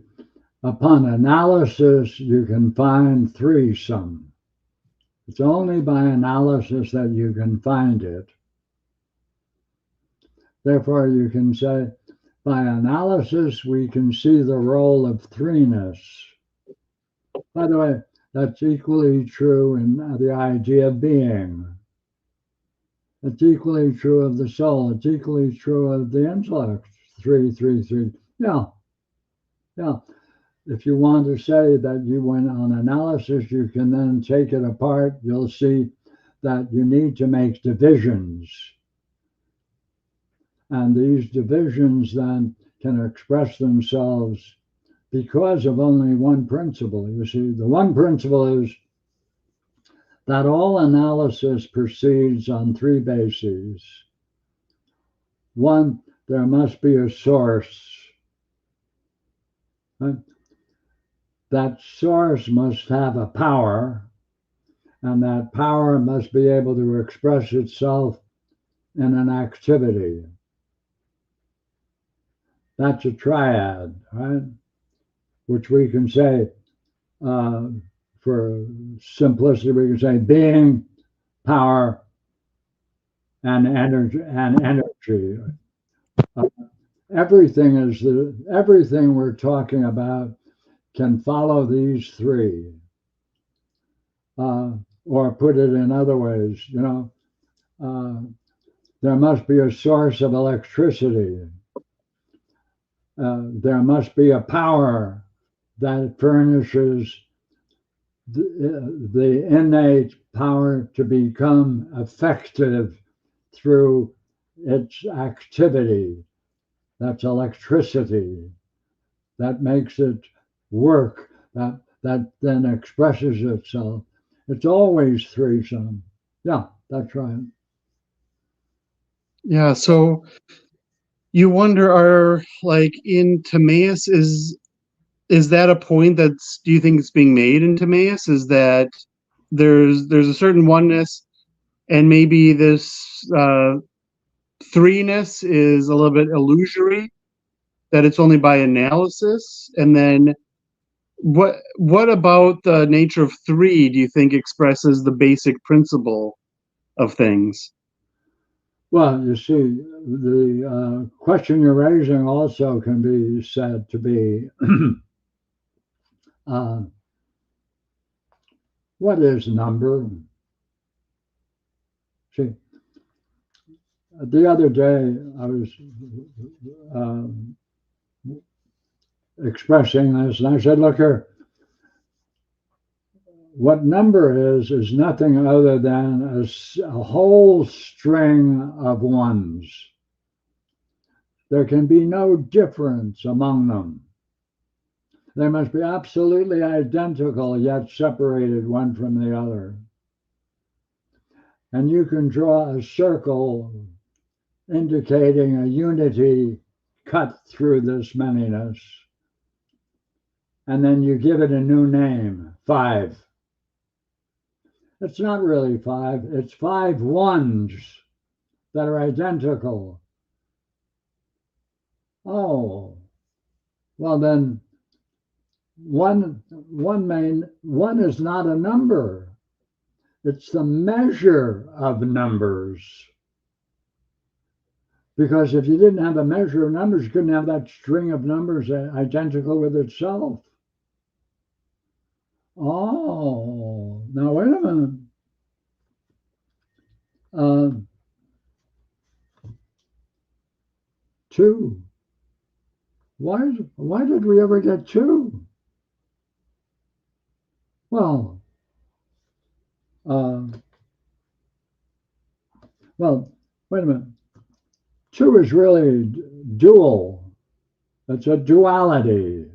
B: upon analysis, you can find threesome. It's only by analysis that you can find it. Therefore, you can say, by analysis, we can see the role of threeness. By the way, that's equally true in the idea of being. It's equally true of the soul. It's equally true of the intellect. Three, three, three. Yeah, yeah. If you want to say that you went on analysis, you can then take it apart. You'll see that you need to make divisions. And these divisions then can express themselves because of only one principle. You see, the one principle is that all analysis proceeds on three bases. One, there must be a source. Right? That source must have a power, and that power must be able to express itself in an activity. That's a triad, right? Which we can say, for simplicity, we can say being, power, and energy. Uh, everything we're talking about can follow these three. Or put it in other ways, there must be a source of electricity. There must be a power that furnishes the innate power to become effective through its activity. That's electricity. That makes it work. That then expresses itself. It's always threesome. Yeah, that's right.
A: Yeah, so you wonder, are like in Timaeus, is that a point that's, do you think it's being made in Timaeus? Is that there's a certain oneness, and maybe this threeness is a little bit illusory, that it's only by analysis? And then what about the nature of three do you think expresses the basic principle of things?
B: Well, you see, the question you're raising also can be said to be uh, what is number? See, the other day I was expressing this, and I said, look here, what number is nothing other than a whole string of ones. There can be no difference among them. They must be absolutely identical, yet separated one from the other. And you can draw a circle indicating a unity cut through this manyness. And then you give it a new name, 5. It's not really 5, it's 5 ones that are identical. Oh, well then one is not a number. It's the measure of numbers. Because if you didn't have a measure of numbers, you couldn't have that string of numbers identical with itself. Oh, now wait a minute. 2. Why did we ever get 2? Well, wait a minute. 2 is really dual. It's a duality.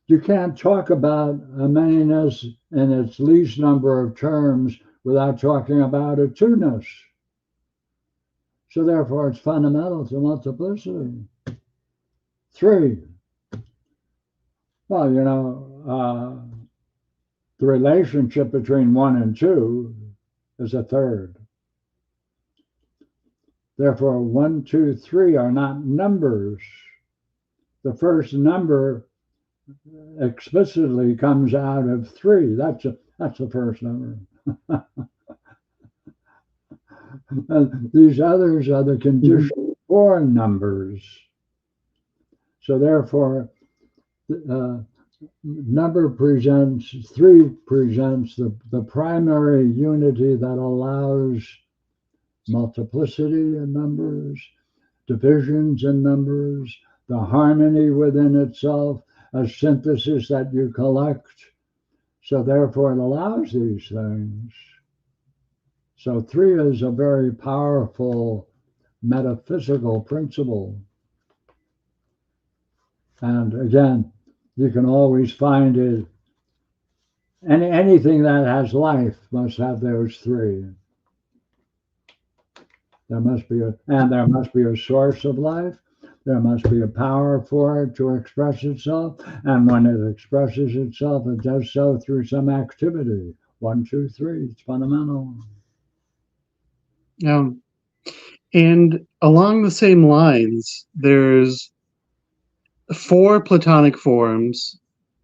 B: You can't talk about a manyness in its least number of terms without talking about a two-ness. So therefore, it's fundamental to multiplicity. 3. Well, the relationship between 1 and 2 is a third. Therefore, 1, 2, 3 are not numbers. The first number explicitly comes out of 3. That's the first number. And these others are the condition for numbers. So therefore, number presents 3 presents the primary unity that allows multiplicity in numbers, divisions in numbers, the harmony within itself, a synthesis that you collect. So therefore it allows these things. So 3 is a very powerful metaphysical principle. And again, you can always find it. Anything that has life must have those 3. There must be a source of life. There must be a power for it to express itself. And when it expresses itself, it does so through some activity. 1, 2, 3, it's fundamental.
A: Yeah. And along the same lines, there's 4 Platonic forms,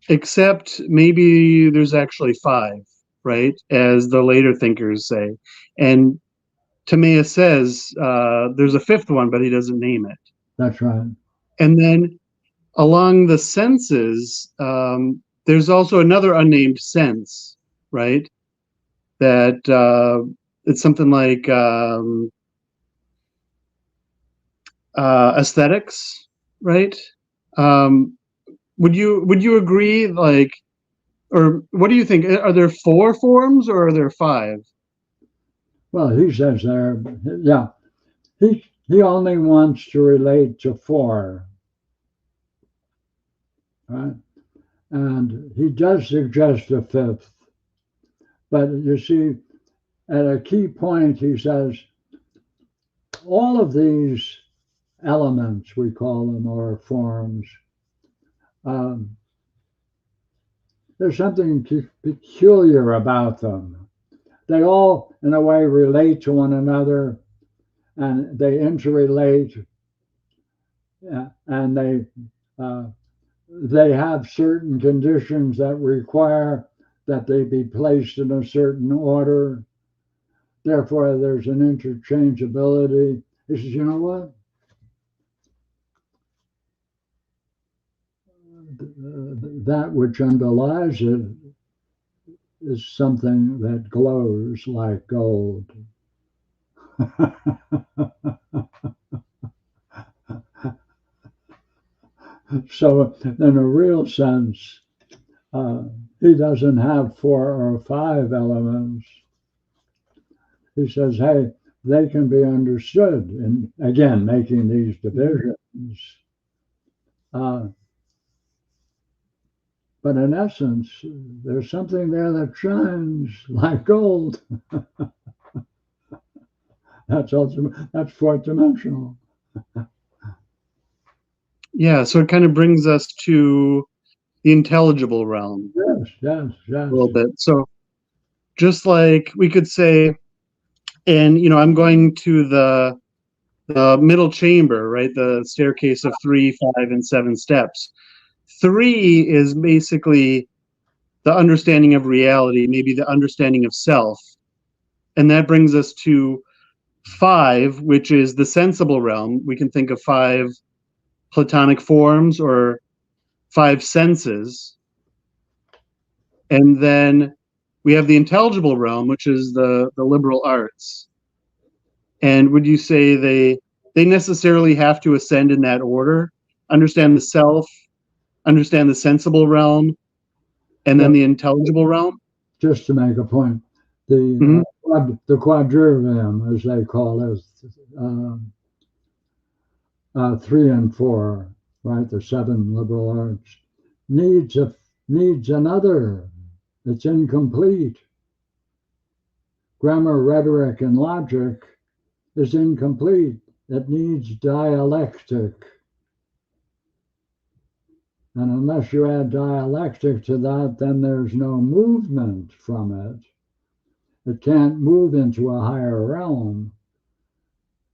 A: except maybe there's actually 5, right? As the later thinkers say. And Timaeus says there's a 5th one, but he doesn't name it.
B: That's right.
A: And then along the senses, there's also another unnamed sense, right? That it's something like aesthetics, right? Would you agree? Like, or what do you think? Are there 4 forms or are there 5?
B: Well, he says there, yeah, he only wants to relate to 4, right? And he does suggest a 5th. But you see, at a key point, he says, all of these elements, we call them, or forms, there's something peculiar about them. They all, in a way, relate to one another, and they interrelate, and they have certain conditions that require that they be placed in a certain order. Therefore, there's an interchangeability. He says, you know what? That which underlies it is something that glows like gold. So, in a real sense, he doesn't have 4 or 5 elements. He says, hey, they can be understood, and again, making these divisions. But in essence, there's something there that shines like gold. That's fourth dimensional.
A: Yeah, so it kind of brings us to the intelligible realm
B: Yes.
A: a little bit. So just like we could say, and I'm going to the middle chamber, right? The staircase of 3, 5, and 7 steps. 3 is basically the understanding of reality, maybe the understanding of self. And that brings us to 5, which is the sensible realm. We can think of 5 Platonic forms or 5 senses. And then we have the intelligible realm, which is the liberal arts. And would you say they necessarily have to ascend in that order? Understand the self, understand the sensible realm, and then the intelligible realm?
B: Just to make a point, the quadrivium, as they call it, 3 and 4, right? The 7 liberal arts needs another. It's incomplete. Grammar, rhetoric, and logic is incomplete. It needs dialectic. And unless you add dialectic to that, then there's no movement from it. It can't move into a higher realm,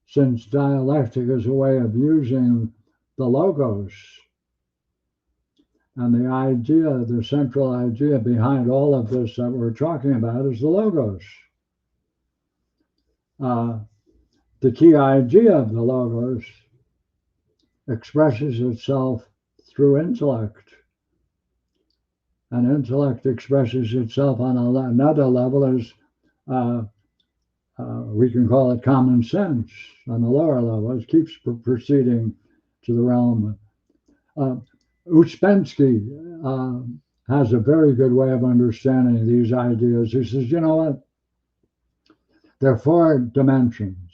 B: since dialectic is a way of using the logos. And the idea, the central idea behind all of this that we're talking about is the logos. The key idea of the logos expresses itself through intellect. And intellect expresses itself on another level as we can call it common sense on the lower level. It keeps proceeding to the realm. Ouspensky has a very good way of understanding these ideas. He says, you know what? There are 4 dimensions,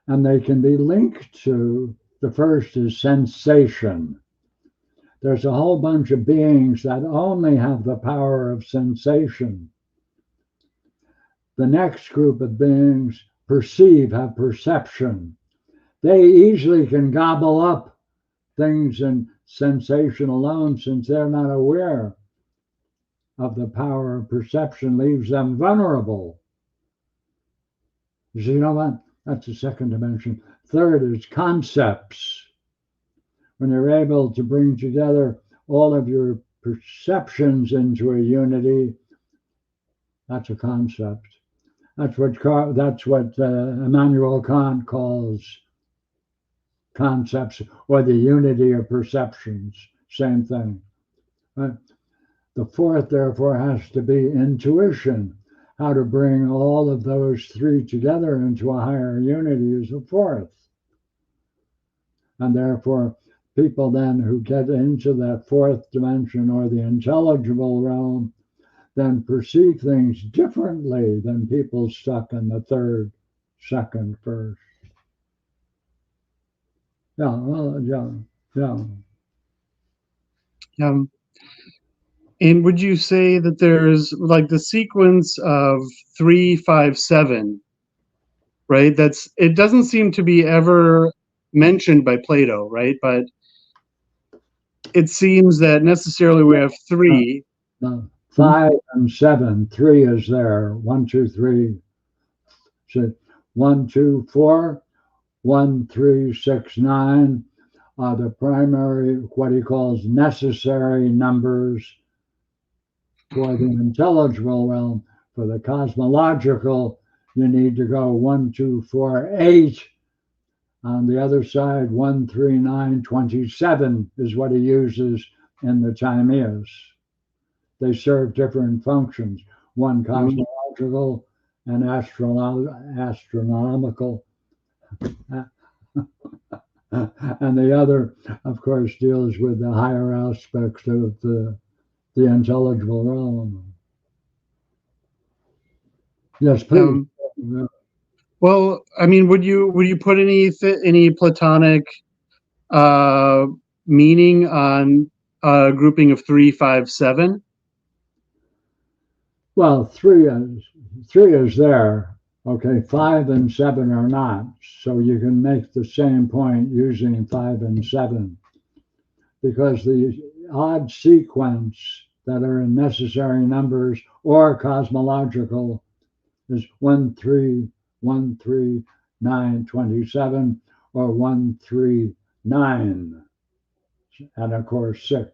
B: and they can be linked to, the first is sensation. There's a whole bunch of beings that only have the power of sensation. The next group of beings have perception. They easily can gobble up things in sensation alone, since they're not aware of the power of perception, leaves them vulnerable. You know what? That's the second dimension. Third is concepts. When you're able to bring together all of your perceptions into a unity, that's a concept. That's what Immanuel Kant calls concepts, or the unity of perceptions. Same thing. Right? The fourth, therefore, has to be intuition. How to bring all of those 3 together into a higher unity is the fourth. And therefore, people then who get into that 4th dimension, or the intelligible realm, then perceive things differently than people stuck in the 3rd, 2nd, 1st. Yeah.
A: And would you say that there's like the sequence of 3, 5, 7, right? It doesn't seem to be ever mentioned by Plato, right? But it seems that necessarily we have 3.
B: 5 and 7, 3 is there. 1, 2, 3. So 1, 2, 4, 1, 3, 6, 9 are the primary, what he calls necessary numbers for the intelligible realm. For the cosmological, you need to go 1, 2, 4, 8. On the other side, 1, 3, 9, 27 is what he uses in the Timaeus. They serve different functions. One cosmological and astronomical. And the other, of course, deals with the higher aspects of the intelligible realm. Yes, please.
A: Well, I mean, would you put any Platonic meaning on a grouping of 3, 5, 7?
B: Well, 3 is there. Okay, 5 and 7 are not. So you can make the same point using 5 and 7 because the odd sequence that are in necessary numbers or cosmological is 1, 3, 1, 3, 9, 27, or 1, 3, 9, and of course 6.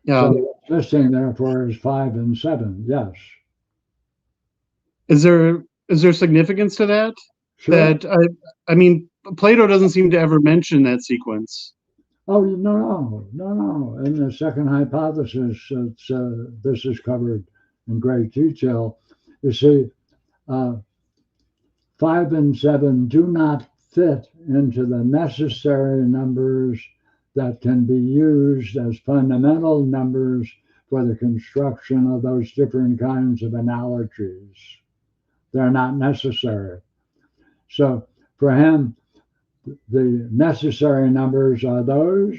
A: Yeah.
B: So what's missing therefore is 5 and 7. Yes.
A: Is there significance to that?
B: Sure.
A: That I mean, Plato doesn't seem to ever mention that sequence.
B: Oh, no. In the second hypothesis, this is covered in great detail. You see, uh, 5 and 7 do not fit into the necessary numbers that can be used as fundamental numbers for the construction of those different kinds of analogies. They're not necessary. So for him, the necessary numbers are those.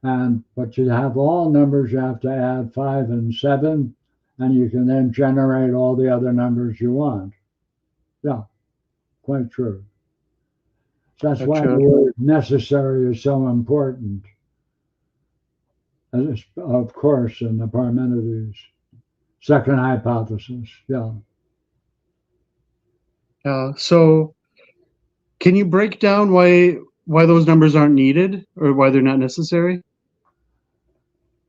B: But you have all numbers, you have to add 5 and 7, and you can then generate all the other numbers you want. Yeah, quite true. That's why the
A: Gotcha.
B: word necessary is so important, of course, in the Parmenides. Second hypothesis, yeah.
A: So can you break down why those numbers aren't needed or why they're not necessary?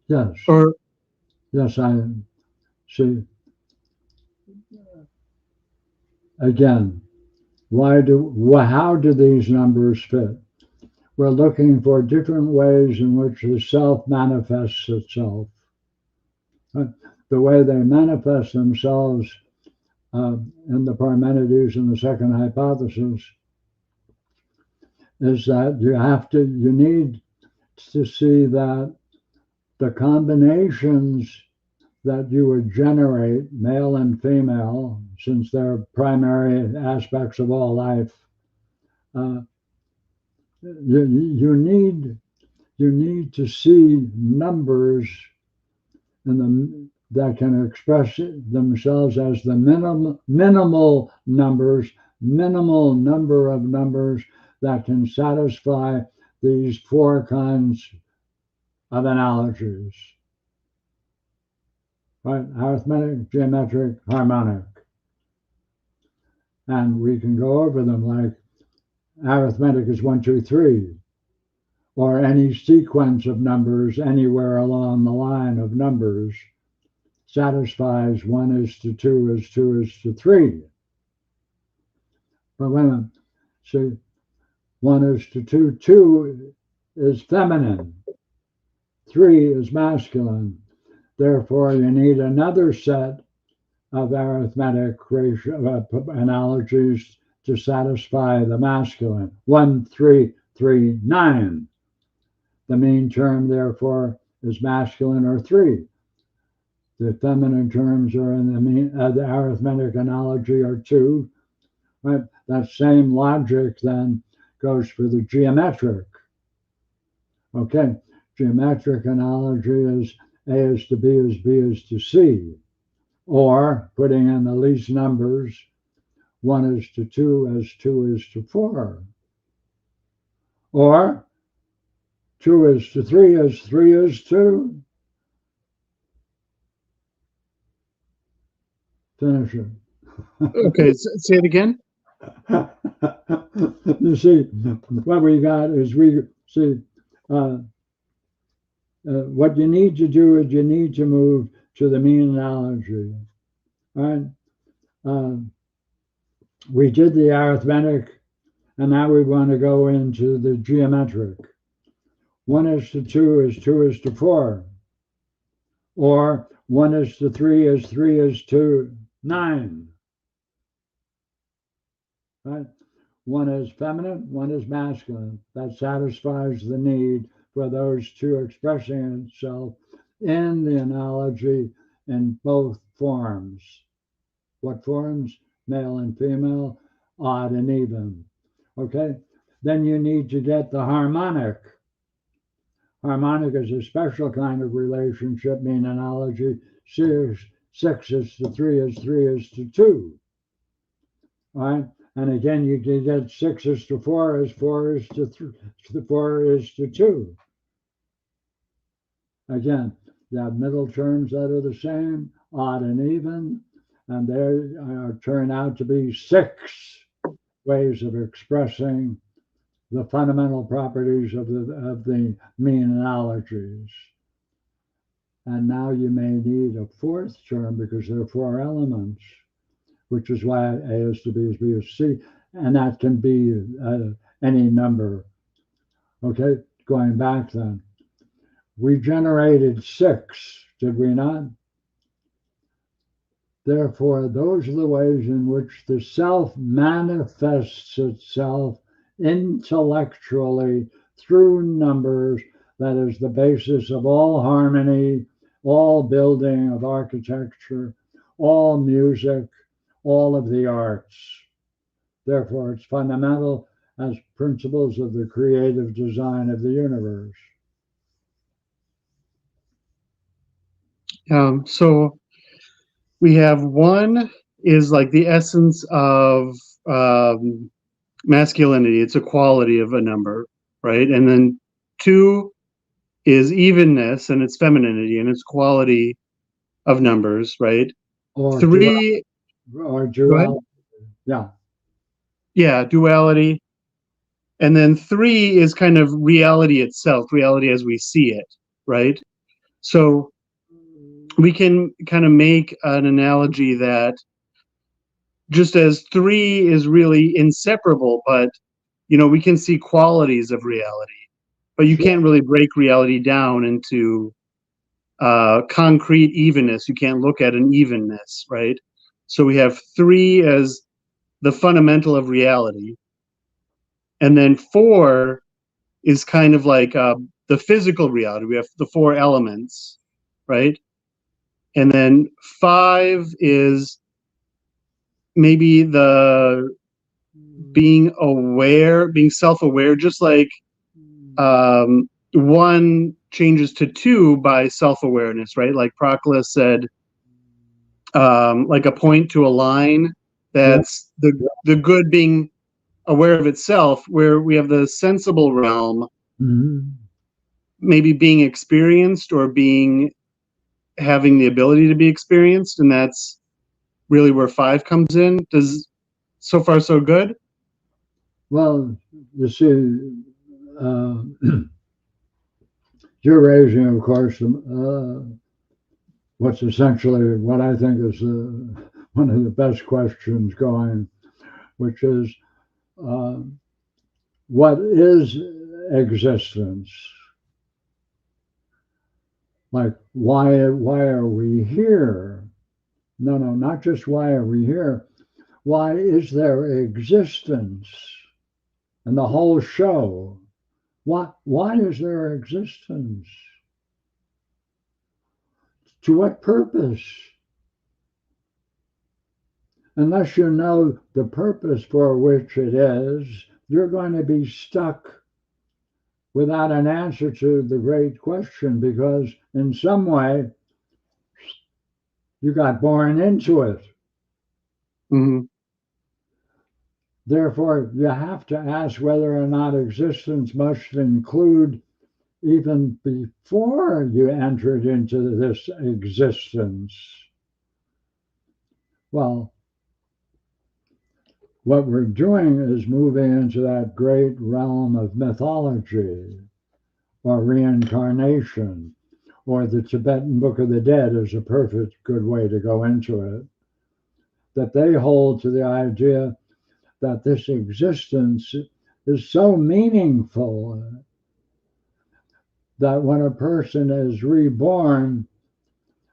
B: Yes,
A: Or
B: yes, I see. Again, how do these numbers fit? We're looking for different ways in which the self manifests itself. The way they manifest themselves in the Parmenides and the second hypothesis is that you need to see that the combinations that you would generate, male and female, since they're primary aspects of all life, uh, you need to see numbers that can express themselves as the minimal number of numbers that can satisfy these four kinds of analogies, right? Arithmetic, geometric, harmonic. And we can go over them like arithmetic is 1, 2, 3, or any sequence of numbers anywhere along the line of numbers satisfies 1 is to 2 is 2 is to 3. But women, see, 1 is to 2, 2 is feminine, 3 is masculine. Therefore, you need another set of arithmetic analogies to satisfy the masculine. 1, 3, 3, 9. The mean term, therefore, is masculine or 3. The feminine terms are in the arithmetic analogy are 2. Right? That same logic then goes for the geometric. Okay, geometric analogy is A is to B is B is to C. Or putting in the least numbers, 1 is to 2 as 2 is to 4. Or 2 is to 3 as 3 is to. Finish it.
A: okay, say it again.
B: You see, what we got is what you need to do is you need to move to the mean analogy. Right? We did the arithmetic, and now we want to go into the geometric. 1 is to 2 is 2 is to 4. Or 1 is to 3 is 3 is to 9. Right? 1 is feminine, 1 is masculine. That satisfies the need for those two expressing itself in the analogy in both forms. What forms? Male and female, odd and even. Okay? Then you need to get the harmonic. Harmonic is a special kind of relationship, mean analogy, 6 is to 3 is 3 is to 2. All right? And again, you can get 6 is to 4 is 4 is to 3, 4 is to 2. Again, you have middle terms that are the same, odd and even, and there turn out to be 6 ways of expressing the fundamental properties of the mean analogies. And now you may need a 4th term because there are 4 elements, which is why A is to B is B is C, and that can be any number. Okay, going back then. We generated 6, did we not? Therefore, those are the ways in which the self manifests itself intellectually through numbers. That is the basis of all harmony, all building of architecture, all music, all of the arts. Therefore, it's fundamental as principles of the creative design of the universe.
A: So we have 1 is like the essence of masculinity. It's a quality of a number, right? And then 2 is evenness, and it's femininity, and it's quality of numbers, right?
B: Or
A: 3
B: duality.
A: Yeah, duality. And then 3 is kind of reality itself, reality as we see it, right? So we can kind of make an analogy that just as 3 is really inseparable, but we can see qualities of reality, but you can't really break reality down into concrete evenness. You can't look at an evenness, right? So we have 3 as the fundamental of reality, and then 4 is kind of like the physical reality. We have the 4 elements, right? And then 5 is maybe the being aware, being self-aware, just like 1 changes to 2 by self-awareness, right? Like Proclus said, like a point to a line. That's the good being aware of itself, where we have the sensible realm, maybe being experienced or having the ability to be experienced, and that's really where 5 comes in. So far so good?
B: Well, you see, you're raising, of course, what's essentially what I think is one of the best questions going, which is what is existence? Like, why are we here? No, not just why are we here. Why is there existence? And the whole show. Why is there existence? To what purpose? Unless you know the purpose for which it is, you're going to be stuck without an answer to the great question, because in some way you got born into it.
A: Mm-hmm.
B: Therefore, you have to ask whether or not existence must include even before you entered into this existence. Well, what we're doing is moving into that great realm of mythology or reincarnation, or the Tibetan Book of the Dead is a perfect good way to go into it. That they hold to the idea that this existence is so meaningful that when a person is reborn,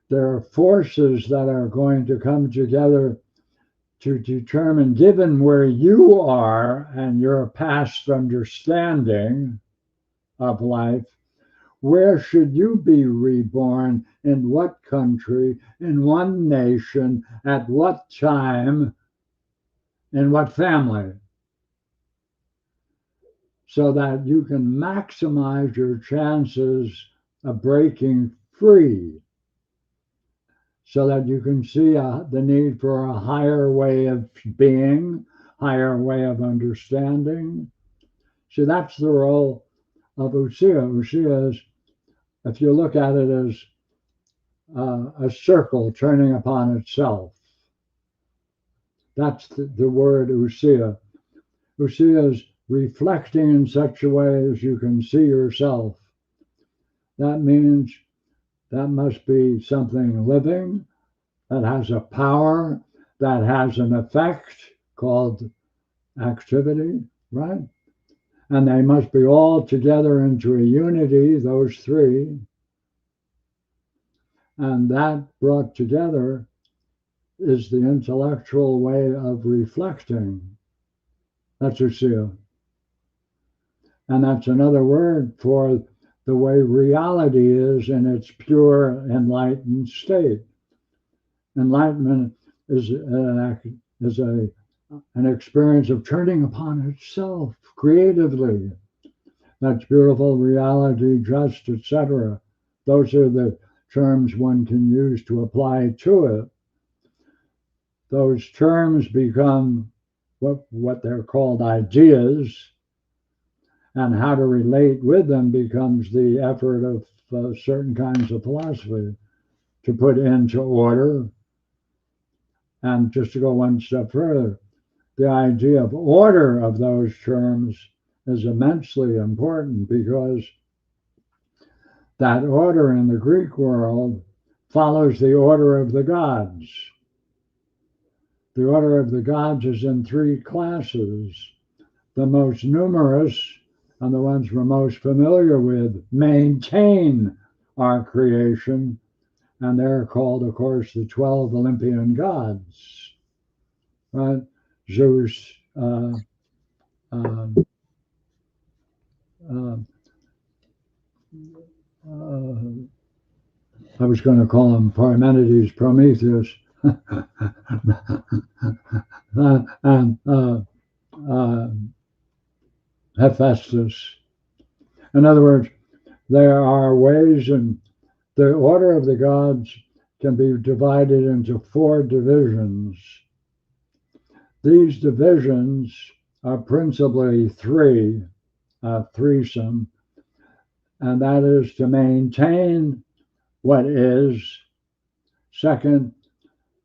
B: there are forces that are going to come together to determine, given where you are and your past understanding of life, where should you be reborn, in what country, in what nation, at what time, in what family, so that you can maximize your chances of breaking free. so that you can see the need for a higher way of being, higher way of understanding. See, that's the role of ousia. Ousia is, if you look at it as a circle turning upon itself, that's the word ousia. Ousia is reflecting in such a way as you can see yourself. That means that must be something living, that has a power, that has an effect called activity, right? And they must be all together into a unity, those three. And that brought together is the intellectual way of reflecting. That's ousia. And that's another word for the way reality is in its pure enlightened state. Enlightenment is an experience of turning upon itself creatively. That's beautiful, reality, just, etc. Those are the terms one can use to apply to it. Those terms become what they're called ideas, and how to relate with them becomes the effort of certain kinds of philosophy to put into order. And just to go one step further, the idea of order of those terms is immensely important, because that order in the Greek world follows the order of the gods. The order of the gods is in three classes. The most numerous, and the ones we're most familiar with, maintain our creation, and they're called, of course, the 12 Olympian gods, right? Zeus, I was going to call him Parmenides, Prometheus, and Hephaestus. In other words, there are ways, and the order of the gods can be divided into 4 divisions. These divisions are principally 3, threesome, and that is to maintain what is. Second,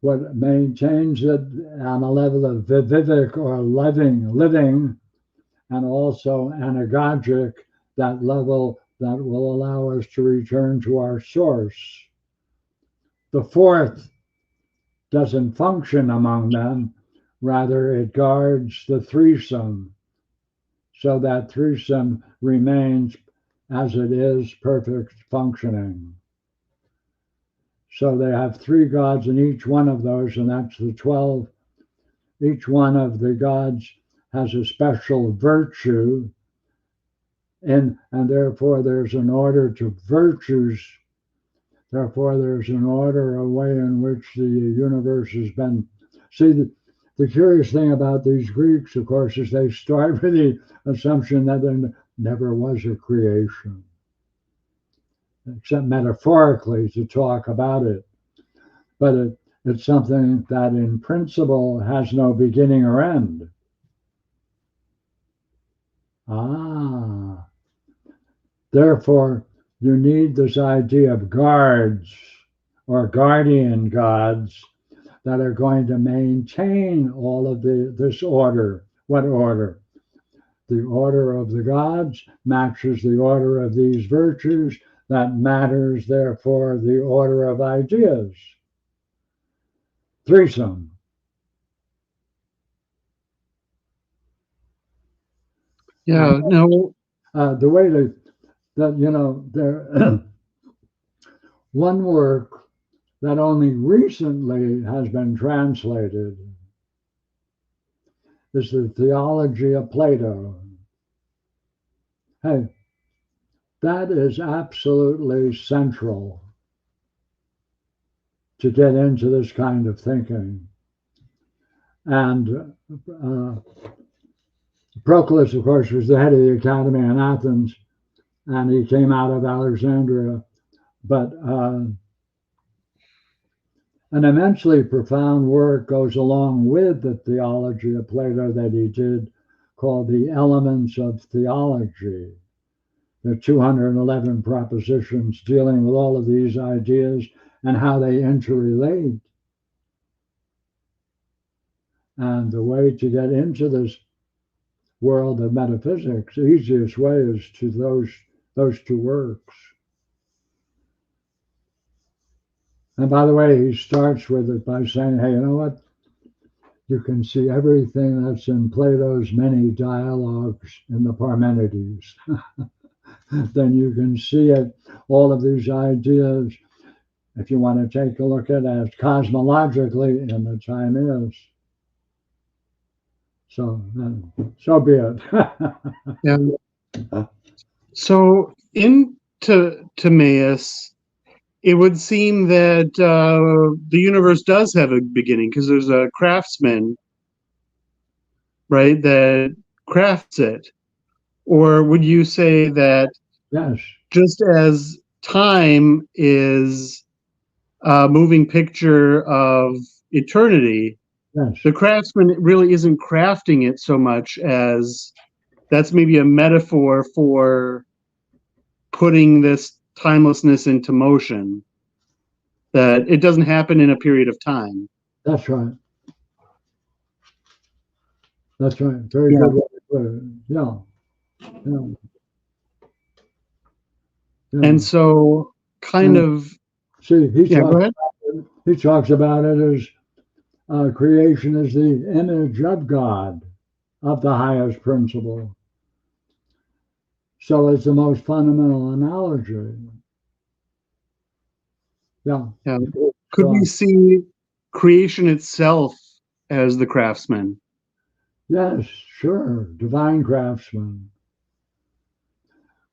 B: what maintains it on a level of vivific or living, and also anagogic, that level that will allow us to return to our source. The fourth doesn't function among them, rather it guards the threesome, so that threesome remains as it is, perfect functioning. So they have 3 gods in each one of those, and that's the 12. Each one of the gods has a special virtue, and therefore there's an order to virtues. Therefore, there's an order, a way in which the universe has been. See, the curious thing about these Greeks, of course, is they start with the assumption that there never was a creation, except metaphorically to talk about it. But it's something that in principle has no beginning or end. Therefore, you need this idea of guards or guardian gods that are going to maintain all of this order. What order? The order of the gods matches the order of these virtues. That matters, therefore, the order of ideas. Threesome.
A: Yeah, no.
B: The way that there one work that only recently has been translated is the theology of Plato. Hey, that is absolutely central to get into this kind of thinking. And Proclus, of course, was the head of the academy in Athens, and he came out of Alexandria. But An immensely profound work goes along with the theology of Plato that he did, called the Elements of Theology. There are 211 propositions dealing with all of these ideas and how they interrelate. And the way to get into this world of metaphysics, the easiest way is to those two works. And by the way, he starts with it by saying, hey, you know what? You can see everything that's in Plato's many dialogues in the Parmenides. Then you can see it, all of these ideas, if you want to take a look at it as cosmologically in the Timaeus. So be it.
A: Yeah. So in Timaeus, it would seem that the universe does have a beginning because there's a craftsman, right, that crafts it. Or would you say that
B: Yes.
A: just as time is a moving picture of eternity,
B: Yes.
A: the craftsman really isn't crafting it so much as that's maybe a metaphor for putting this timelessness into motion, that it doesn't happen in a period of time.
B: That's right. That's right. Very good way to put it. Yeah.
A: And so kind of
B: see,
A: go ahead.
B: He talks about it as creation is the image of God, of the highest principle. So it's the most fundamental analogy. Yeah.
A: Could we see creation itself as the craftsman?
B: Yes, sure. Divine craftsman.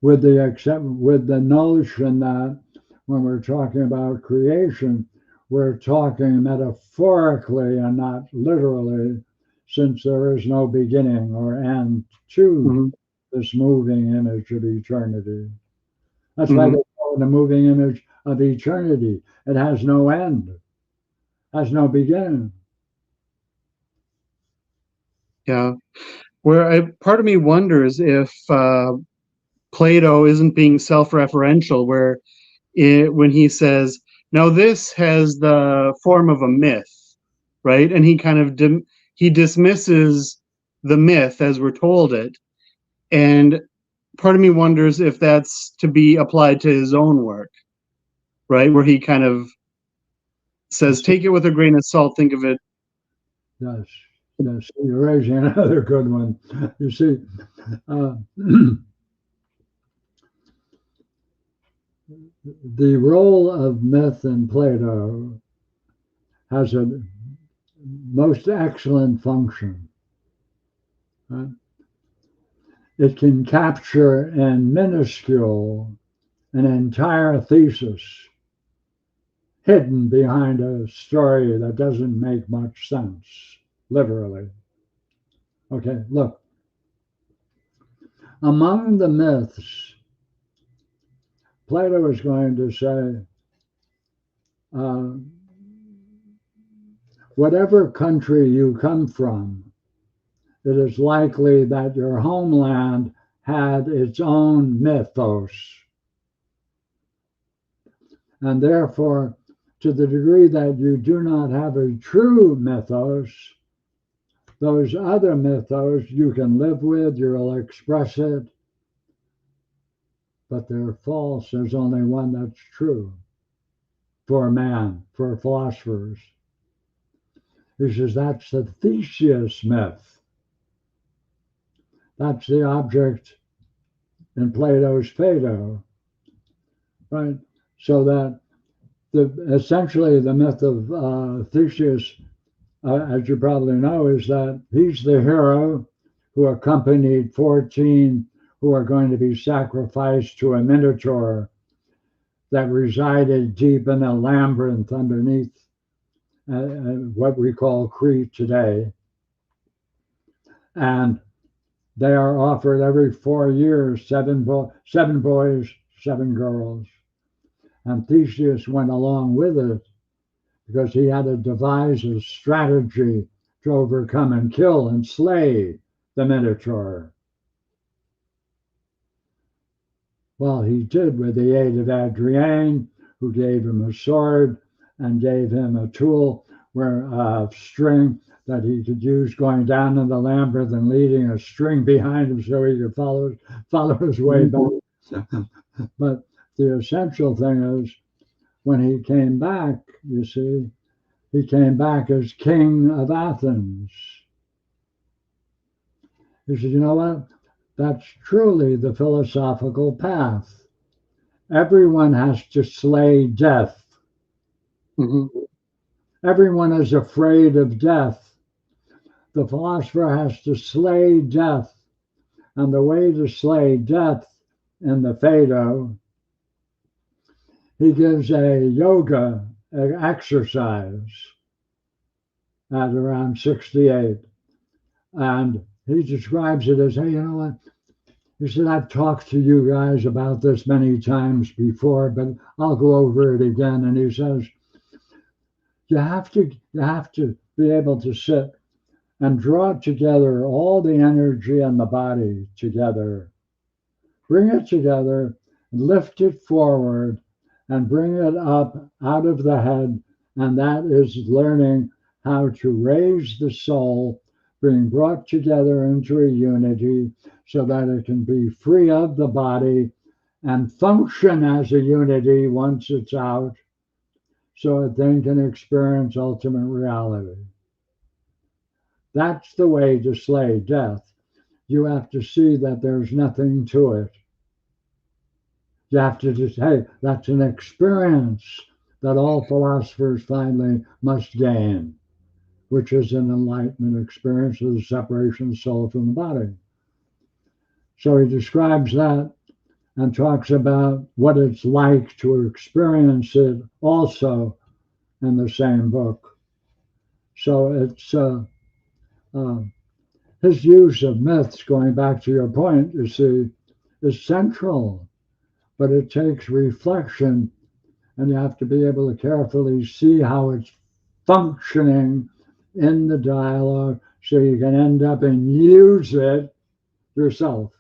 B: With the notion that when we're talking about creation, we're talking metaphorically and not literally, since there is no beginning or end to this moving image of eternity. That's why they call it the moving image of eternity. It has no end, has no beginning.
A: Yeah. Where part of me wonders if Plato isn't being self-referential, where when he says, now this has the form of a myth, right? And he kind of he dismisses the myth as we're told it. And part of me wonders if that's to be applied to his own work, right? Where he kind of says, take it with a grain of salt, think of it.
B: Yes, you're raising another good one. You see, the role of myth in Plato has a most excellent function. Right? It can capture in minuscule an entire thesis hidden behind a story that doesn't make much sense, literally. Okay, look. Among the myths, Plato is going to say, whatever country you come from, it is likely that your homeland had its own mythos. And therefore, to the degree that you do not have a true mythos, those other mythos you can live with, you'll express it, but they're false. There's only one that's true for man, for philosophers. He says that's the Theseus myth. That's the object in Plato's Phaedo, right? So that essentially the myth of Theseus, as you probably know, is that he's the hero who accompanied 14 who are going to be sacrificed to a minotaur that resided deep in a labyrinth underneath what we call Crete today. And they are offered every 4 years, seven boys, 7 girls. And Theseus went along with it because he had to devise a strategy to overcome and kill and slay the Minotaur. Well, he did with the aid of Adrienne, who gave him a sword and gave him a tool where a string that he could use going down in the labyrinth and leading a string behind him so he could follow his way back. But the essential thing is when he came back, you see, he came back as king of Athens. He said, you know what? That's truly the philosophical path. Everyone has to slay death.
A: Mm-hmm.
B: Everyone is afraid of death. The philosopher has to slay death. And the way to slay death in the Phaedo, he gives a yoga exercise at around 68. And he describes it as, hey, you know what? He said, I've talked to you guys about this many times before, but I'll go over it again. And he says, you have to be able to sit and draw together all the energy and the body together. Bring it together, lift it forward, and bring it up out of the head. And that is learning how to raise the soul, being brought together into a unity so that it can be free of the body and function as a unity once it's out, so it then can experience ultimate reality. That's the way to slay death. You have to see that there's nothing to it. You have to just, hey, that's an experience that all philosophers finally must gain, which is an enlightenment experience of the separation of the soul from the body. So he describes that and talks about what it's like to experience it also in the same book. So it's his use of myths, going back to your point, you see, is central, but it takes reflection, and you have to be able to carefully see how it's functioning in the dialogue so you can end up and use it yourself.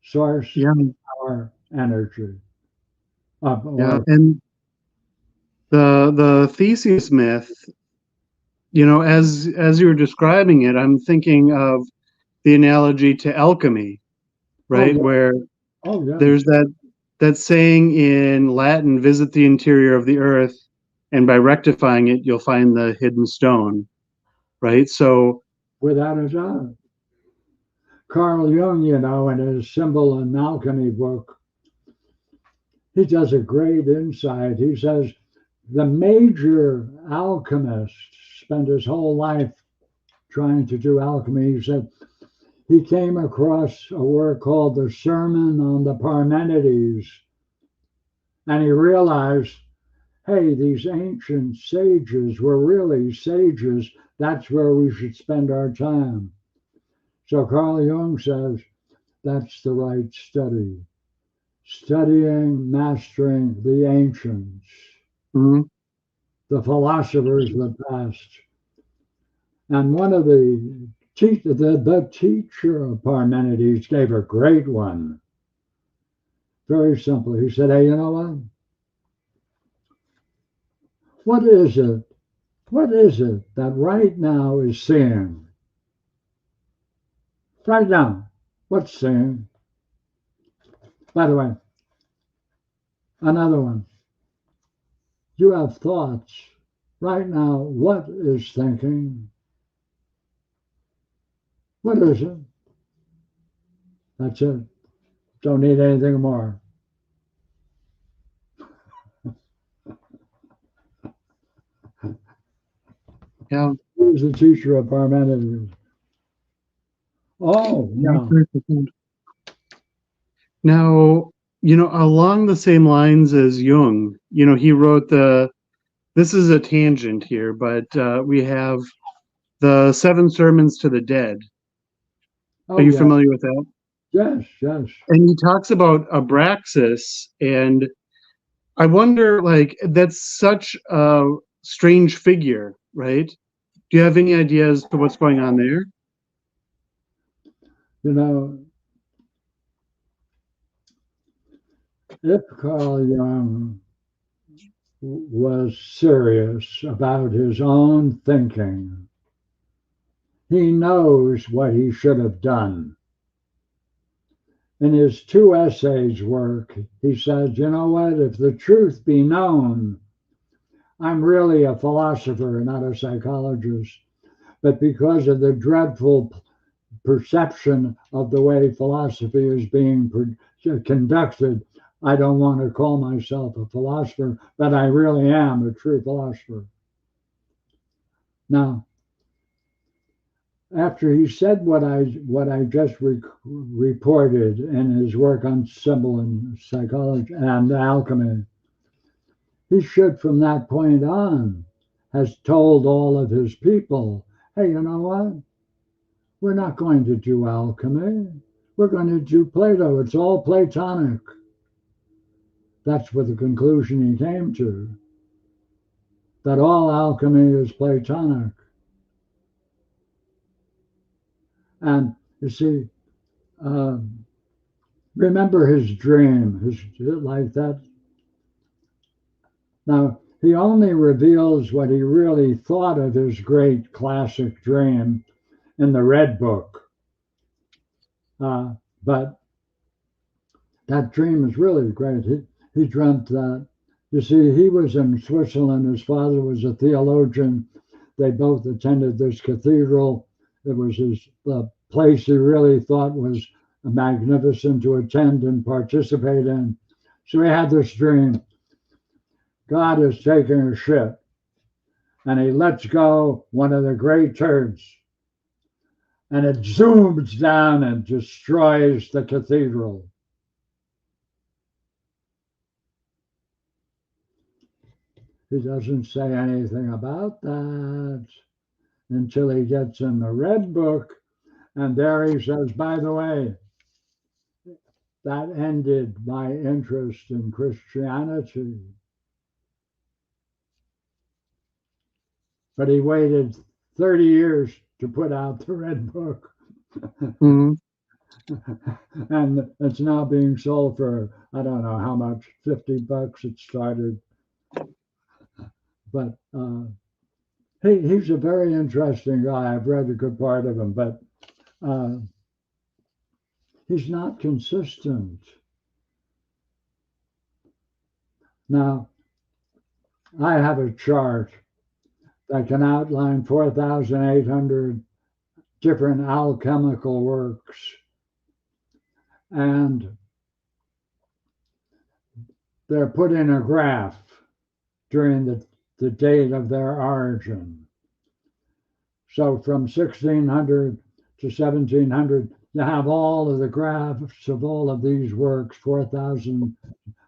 B: Source, power, energy.
A: Yeah, and the Theseus myth, you know, as you were describing it, I'm thinking of the analogy to alchemy, right?
B: Oh, yeah.
A: Where
B: Yeah.
A: there's that saying in Latin, visit the interior of the earth, and by rectifying it, you'll find the hidden stone, right? So
B: without a doubt. Carl Jung, you know, in his Symbol and Alchemy book, he does a great insight. He says the major alchemist spent his whole life trying to do alchemy. He said he came across a work called the Sermon on the Parmenides, and he realized, hey, these ancient sages were really sages. That's where we should spend our time. So Carl Jung says that's the right study. Studying, mastering the ancients, the philosophers of the past. And one of the teacher of Parmenides gave a great one. Very simple. He said, hey, you know what? What is it? What is it that right now is seeing? Right now, what's seeing? By the way, another one. You have thoughts. Right now, what is thinking? What is it? That's it. Don't need anything more.
A: yeah,
B: Who's the teacher of Parmenides? Oh, yeah.
A: Now, you know, along the same lines as Jung, you know, he wrote this is a tangent here, but we have the 7 Sermons to the Dead.
B: Oh,
A: Are you
B: yeah.
A: familiar with that?
B: Yes, yes.
A: And he talks about Abraxas, and I wonder, like, that's such a strange figure, right? Do you have any ideas to what's going on there?
B: You know, if Carl Jung was serious about his own thinking, he knows what he should have done. In his two essays work, he says, you know what, if the truth be known, I'm really a philosopher, not a psychologist. But because of the dreadful perception of the way philosophy is being conducted, I don't want to call myself a philosopher, but I really am a true philosopher. Now, after he said what I just reported in his work on symbol and psychology and alchemy, he should from that point on has told all of his people, hey, you know what? We're not going to do alchemy. We're going to do Plato. It's all Platonic. That's what the conclusion he came to, that all alchemy is Platonic. And you see, remember his dream, like that. Now, he only reveals what he really thought of his great classic dream in the Red Book. But that dream is really great. He dreamt that. You see, he was in Switzerland. His father was a theologian. They both attended this cathedral. It was his place he really thought was magnificent to attend and participate in. So he had this dream. God is taking a ship, and he lets go one of the great turds, and it zooms down and destroys the cathedral. He doesn't say anything about that until he gets in the Red Book, and there he says, by the way, that ended my interest in Christianity. But he waited 30 years to put out the Red Book.
A: Mm-hmm.
B: And it's now being sold for, I don't know how much, $50 it started. But he's a very interesting guy. I've read a good part of him, but he's not consistent. Now, I have a chart that can outline 4,800 different alchemical works. And they're put in a graph during the date of their origin. So from 1600 to 1700, you have all of the graphs of all of these works, 4,000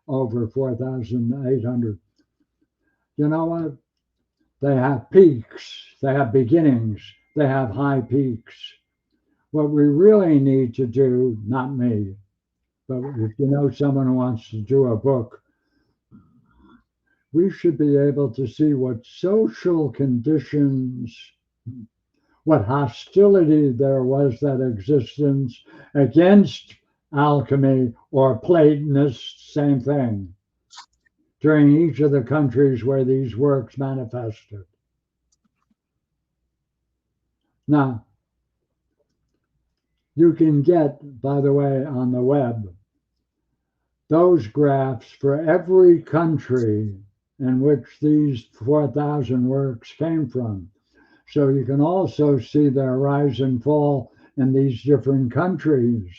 B: over 4,800. You know what? They have peaks, they have beginnings, they have high peaks. What we really need to do, not me, but if you know someone who wants to do a book, we should be able to see what social conditions, what hostility there was that existence against alchemy or Platonists, same thing, during each of the countries where these works manifested. Now, you can get, by the way, on the web, those graphs for every country in which these 4,000 works came from. So you can also see their rise and fall in these different countries.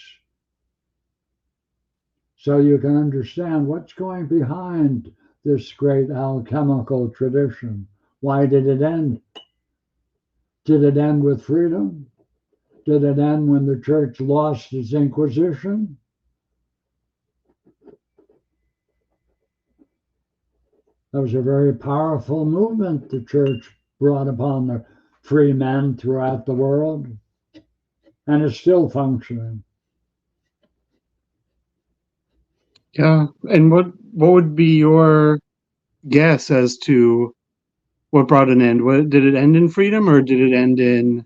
B: So you can understand what's going behind this great alchemical tradition. Why did it end? Did it end with freedom? Did it end when the church lost its Inquisition? That was a very powerful movement the church brought upon the free men throughout the world, and it's still functioning.
A: Yeah. And what would be your guess as to what brought an end? What did it end in freedom or did it end in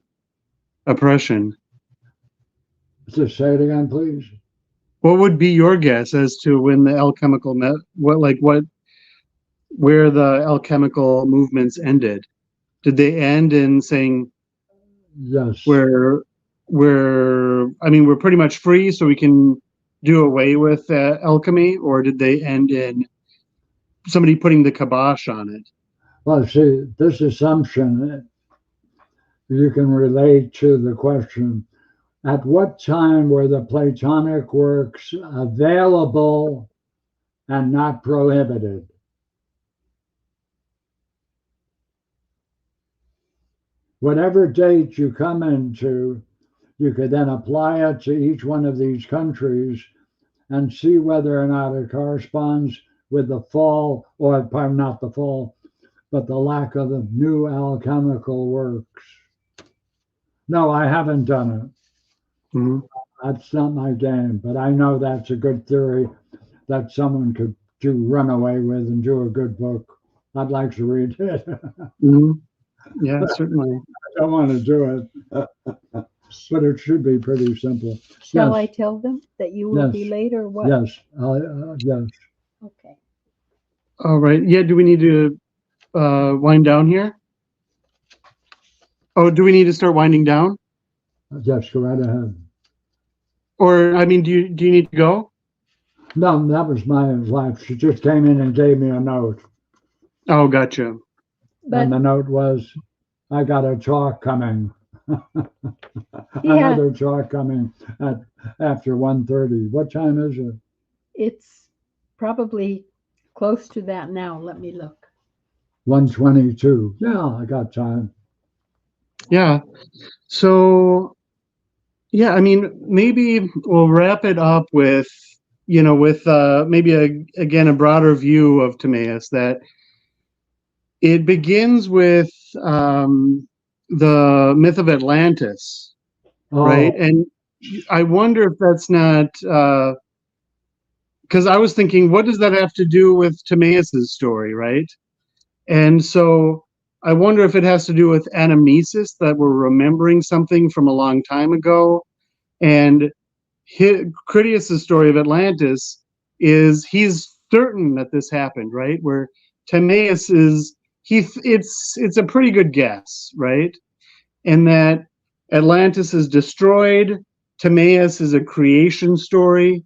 A: oppression?
B: Just say it again, please.
A: What would be your guess as to when the alchemical where the alchemical movements ended? Did they end in saying
B: Yes.
A: we're pretty much free, so we can do away with alchemy, or did they end in somebody putting the kibosh on it?
B: Well, see, this assumption you can relate to the question, at what time were the Platonic works available and not prohibited? Whatever date you come into, you could then apply it to each one of these countries and see whether or not it corresponds with the fall, or pardon, not the fall, but the lack of the new alchemical works. No, I haven't done it.
A: Mm-hmm.
B: That's not my game, but I know that's a good theory that someone could run away with and do a good book. I'd like to read it.
A: Mm-hmm. Yeah, certainly.
B: I don't want to do it, but it should be pretty simple.
C: Shall
B: Yes.
C: I tell them that you will be
B: Yes.
C: late or what?
B: Yes, yes.
C: Okay.
A: All right. Yeah, do we need to wind down here? Oh, do we need to start winding down?
B: Yes, go right ahead.
A: Or, I mean, do you need to go?
B: No, that was my wife. She just came in and gave me a note.
A: Oh, gotcha.
C: But
B: And the note was, I got a talk coming.
C: Yeah.
B: Another talk coming at after 1:30. What time is it?
C: it's probably close to that now. Let me look.
B: 1:22. Yeah, I got time.
A: Yeah. So, yeah, I mean, maybe we'll wrap it up with, maybe again a broader view of Timaeus, that it begins with the myth of Atlantis, right?
B: Oh,
A: And I wonder if that's not because I was thinking, what does that have to do with Timaeus's story, right? And so I wonder if it has to do with anamnesis, that we're remembering something from a long time ago. And Critias's story of Atlantis is he's certain that this happened, right? Where Timaeus is it's a pretty good guess, right? And that Atlantis is destroyed. Timaeus is a creation story.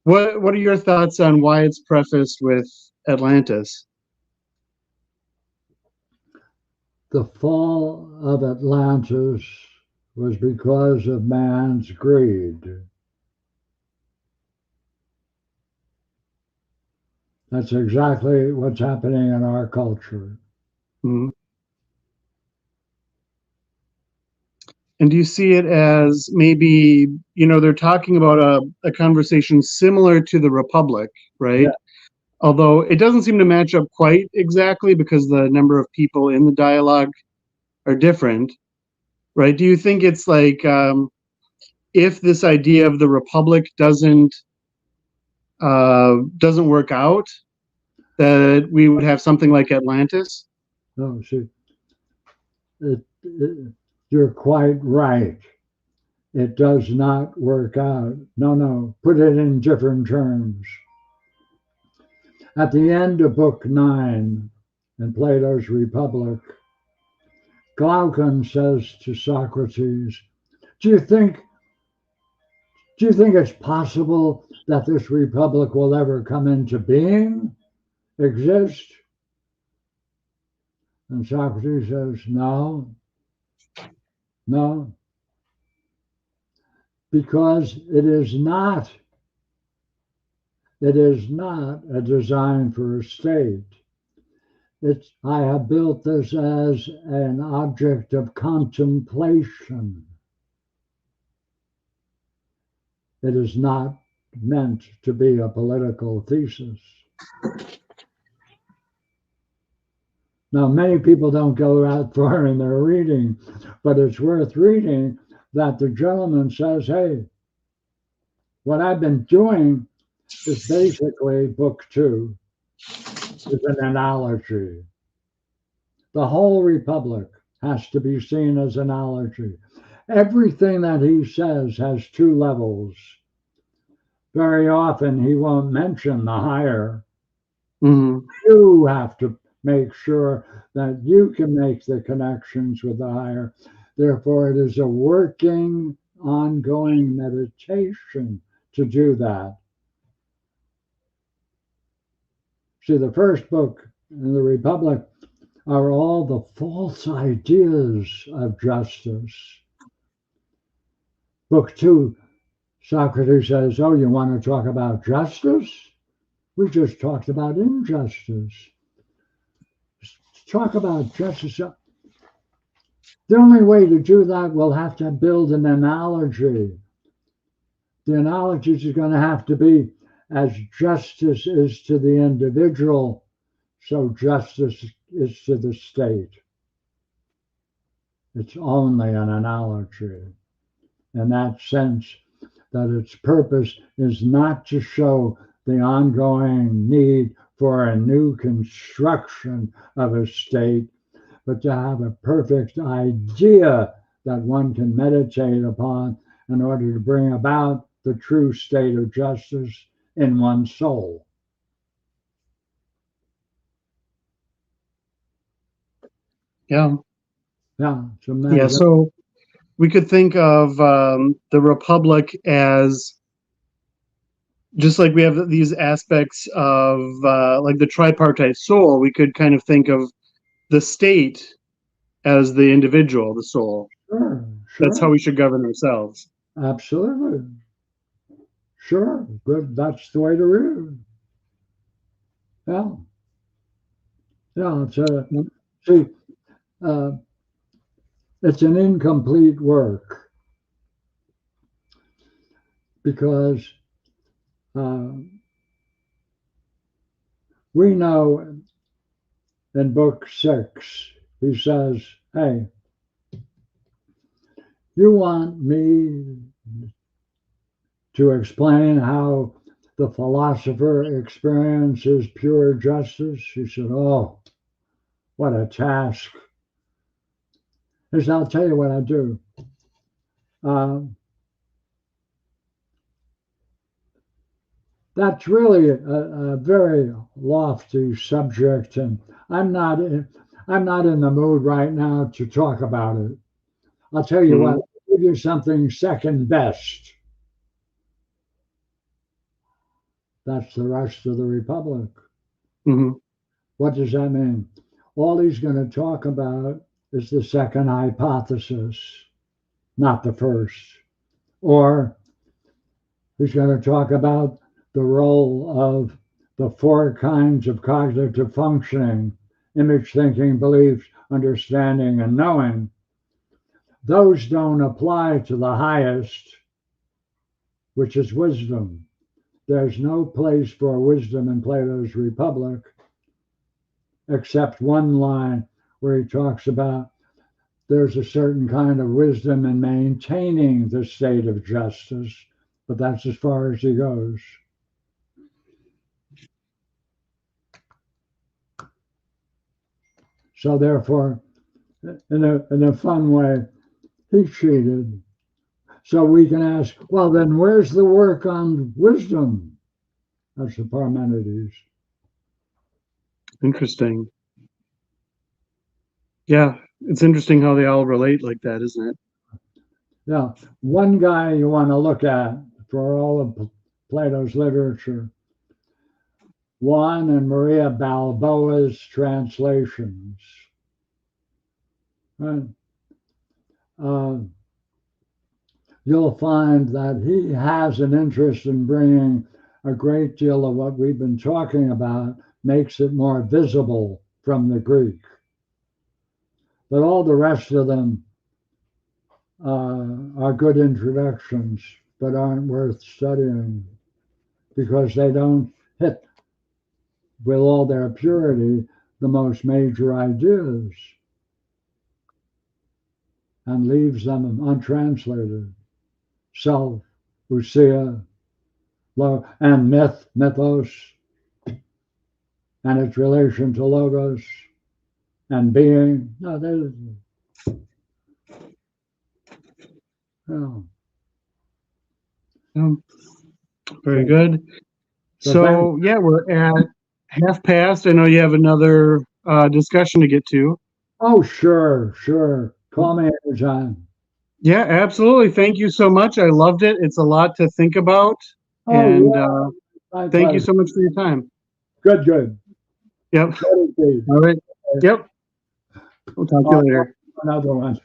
A: What are your thoughts on why it's prefaced with Atlantis?
B: the fall of Atlantis was because of man's greed. That's exactly what's happening in our culture.
A: Mhm. And do you see it as maybe, they're talking about a conversation similar to the Republic, right?
B: Yeah.
A: Although it doesn't seem to match up quite exactly because the number of people in the dialogue are different, right? Do you think it's like if this idea of the Republic doesn't work out, that we would have something like Atlantis?
B: No, see, you're quite right. It does not work out. No, put it in different terms. At the end of Book 9 in Plato's Republic, Glaucon says to Socrates, do you think it's possible that this republic will ever come into being, exist? And Socrates says, no, because it is not a design for a state. I have built this as an object of contemplation. It is not meant to be a political thesis. Now, many people don't go that far in their reading, but it's worth reading that the gentleman says, hey, what I've been doing is basically book 2 is an analogy. The whole Republic has to be seen as analogy. Everything that he says has 2 levels. Very often he won't mention the higher.
A: Mm-hmm.
B: You have to make sure that you can make the connections with the higher. Therefore, it is a working, ongoing meditation to do that. See, the first book in the Republic are all the false ideas of justice. Book 2, Socrates says, oh, you want to talk about justice? We just talked about injustice. Talk about justice. The only way to do that, we'll have to build an analogy. The analogies are going to have to be as justice is to the individual, so justice is to the state. It's only an analogy. In that sense, that its purpose is not to show the ongoing need for a new construction of a state, but to have a perfect idea that one can meditate upon in order to bring about the true state of justice in one's soul.
A: Yeah.
B: Yeah,
A: Yeah. So we could think of the Republic as just like we have these aspects of like the tripartite soul. We could kind of think of the state as the individual, the soul.
B: Sure,
A: That's how
B: sure,
A: we should govern ourselves.
B: absolutely. Sure, good. That's the way to read it. Yeah, yeah. See, uh, it's an incomplete work because we know in book 6, he says, hey, you want me to explain how the philosopher experiences pure justice? He said, oh, what a task. He said, I'll tell you what I do. That's really a very lofty subject, and I'm not in the mood right now to talk about it. I'll tell you what,
A: Mm-hmm.
B: I'll give you something second best. That's the rest of the Republic.
A: Mm-hmm.
B: What does that mean? All he's going to talk about is the second hypothesis, not the first. Or he's going to talk about the role of the 4 kinds of cognitive functioning: image, thinking, belief, understanding, and knowing. Those don't apply to the highest, which is wisdom. There's no place for wisdom in Plato's Republic, except one line where he talks about there's a certain kind of wisdom in maintaining the state of justice, but that's as far as he goes. So therefore, in a fun way, he cheated. So we can ask, well, then where's the work on wisdom? That's the Parmenides.
A: Interesting. Yeah, it's interesting how they all relate like that, isn't it?
B: Now, one guy you want to look at for all of Plato's literature, Juan and Maria Balboa's translations. Right? You'll find that he has an interest in bringing a great deal of what we've been talking about, makes it more visible from the Greek. But all the rest of them are good introductions, but aren't worth studying because they don't hit with all their purity the most major ideas and leaves them untranslated. Self, ousia, and mythos, and its relation to logos and being. No, there's, no.
A: Very good.
B: So
A: So yeah, we're at half past. I know you have another discussion to get to.
B: Oh, sure, sure. Call me anytime.
A: Yeah, absolutely. Thank you so much. I loved it. It's a lot to think about.
B: Oh,
A: And
B: yeah. My
A: thank you
B: pleasure.
A: so much for your time.
B: Good, good.
A: Yep.
B: Good indeed.
A: All right. Yep. We'll talk to you later.
B: Another one.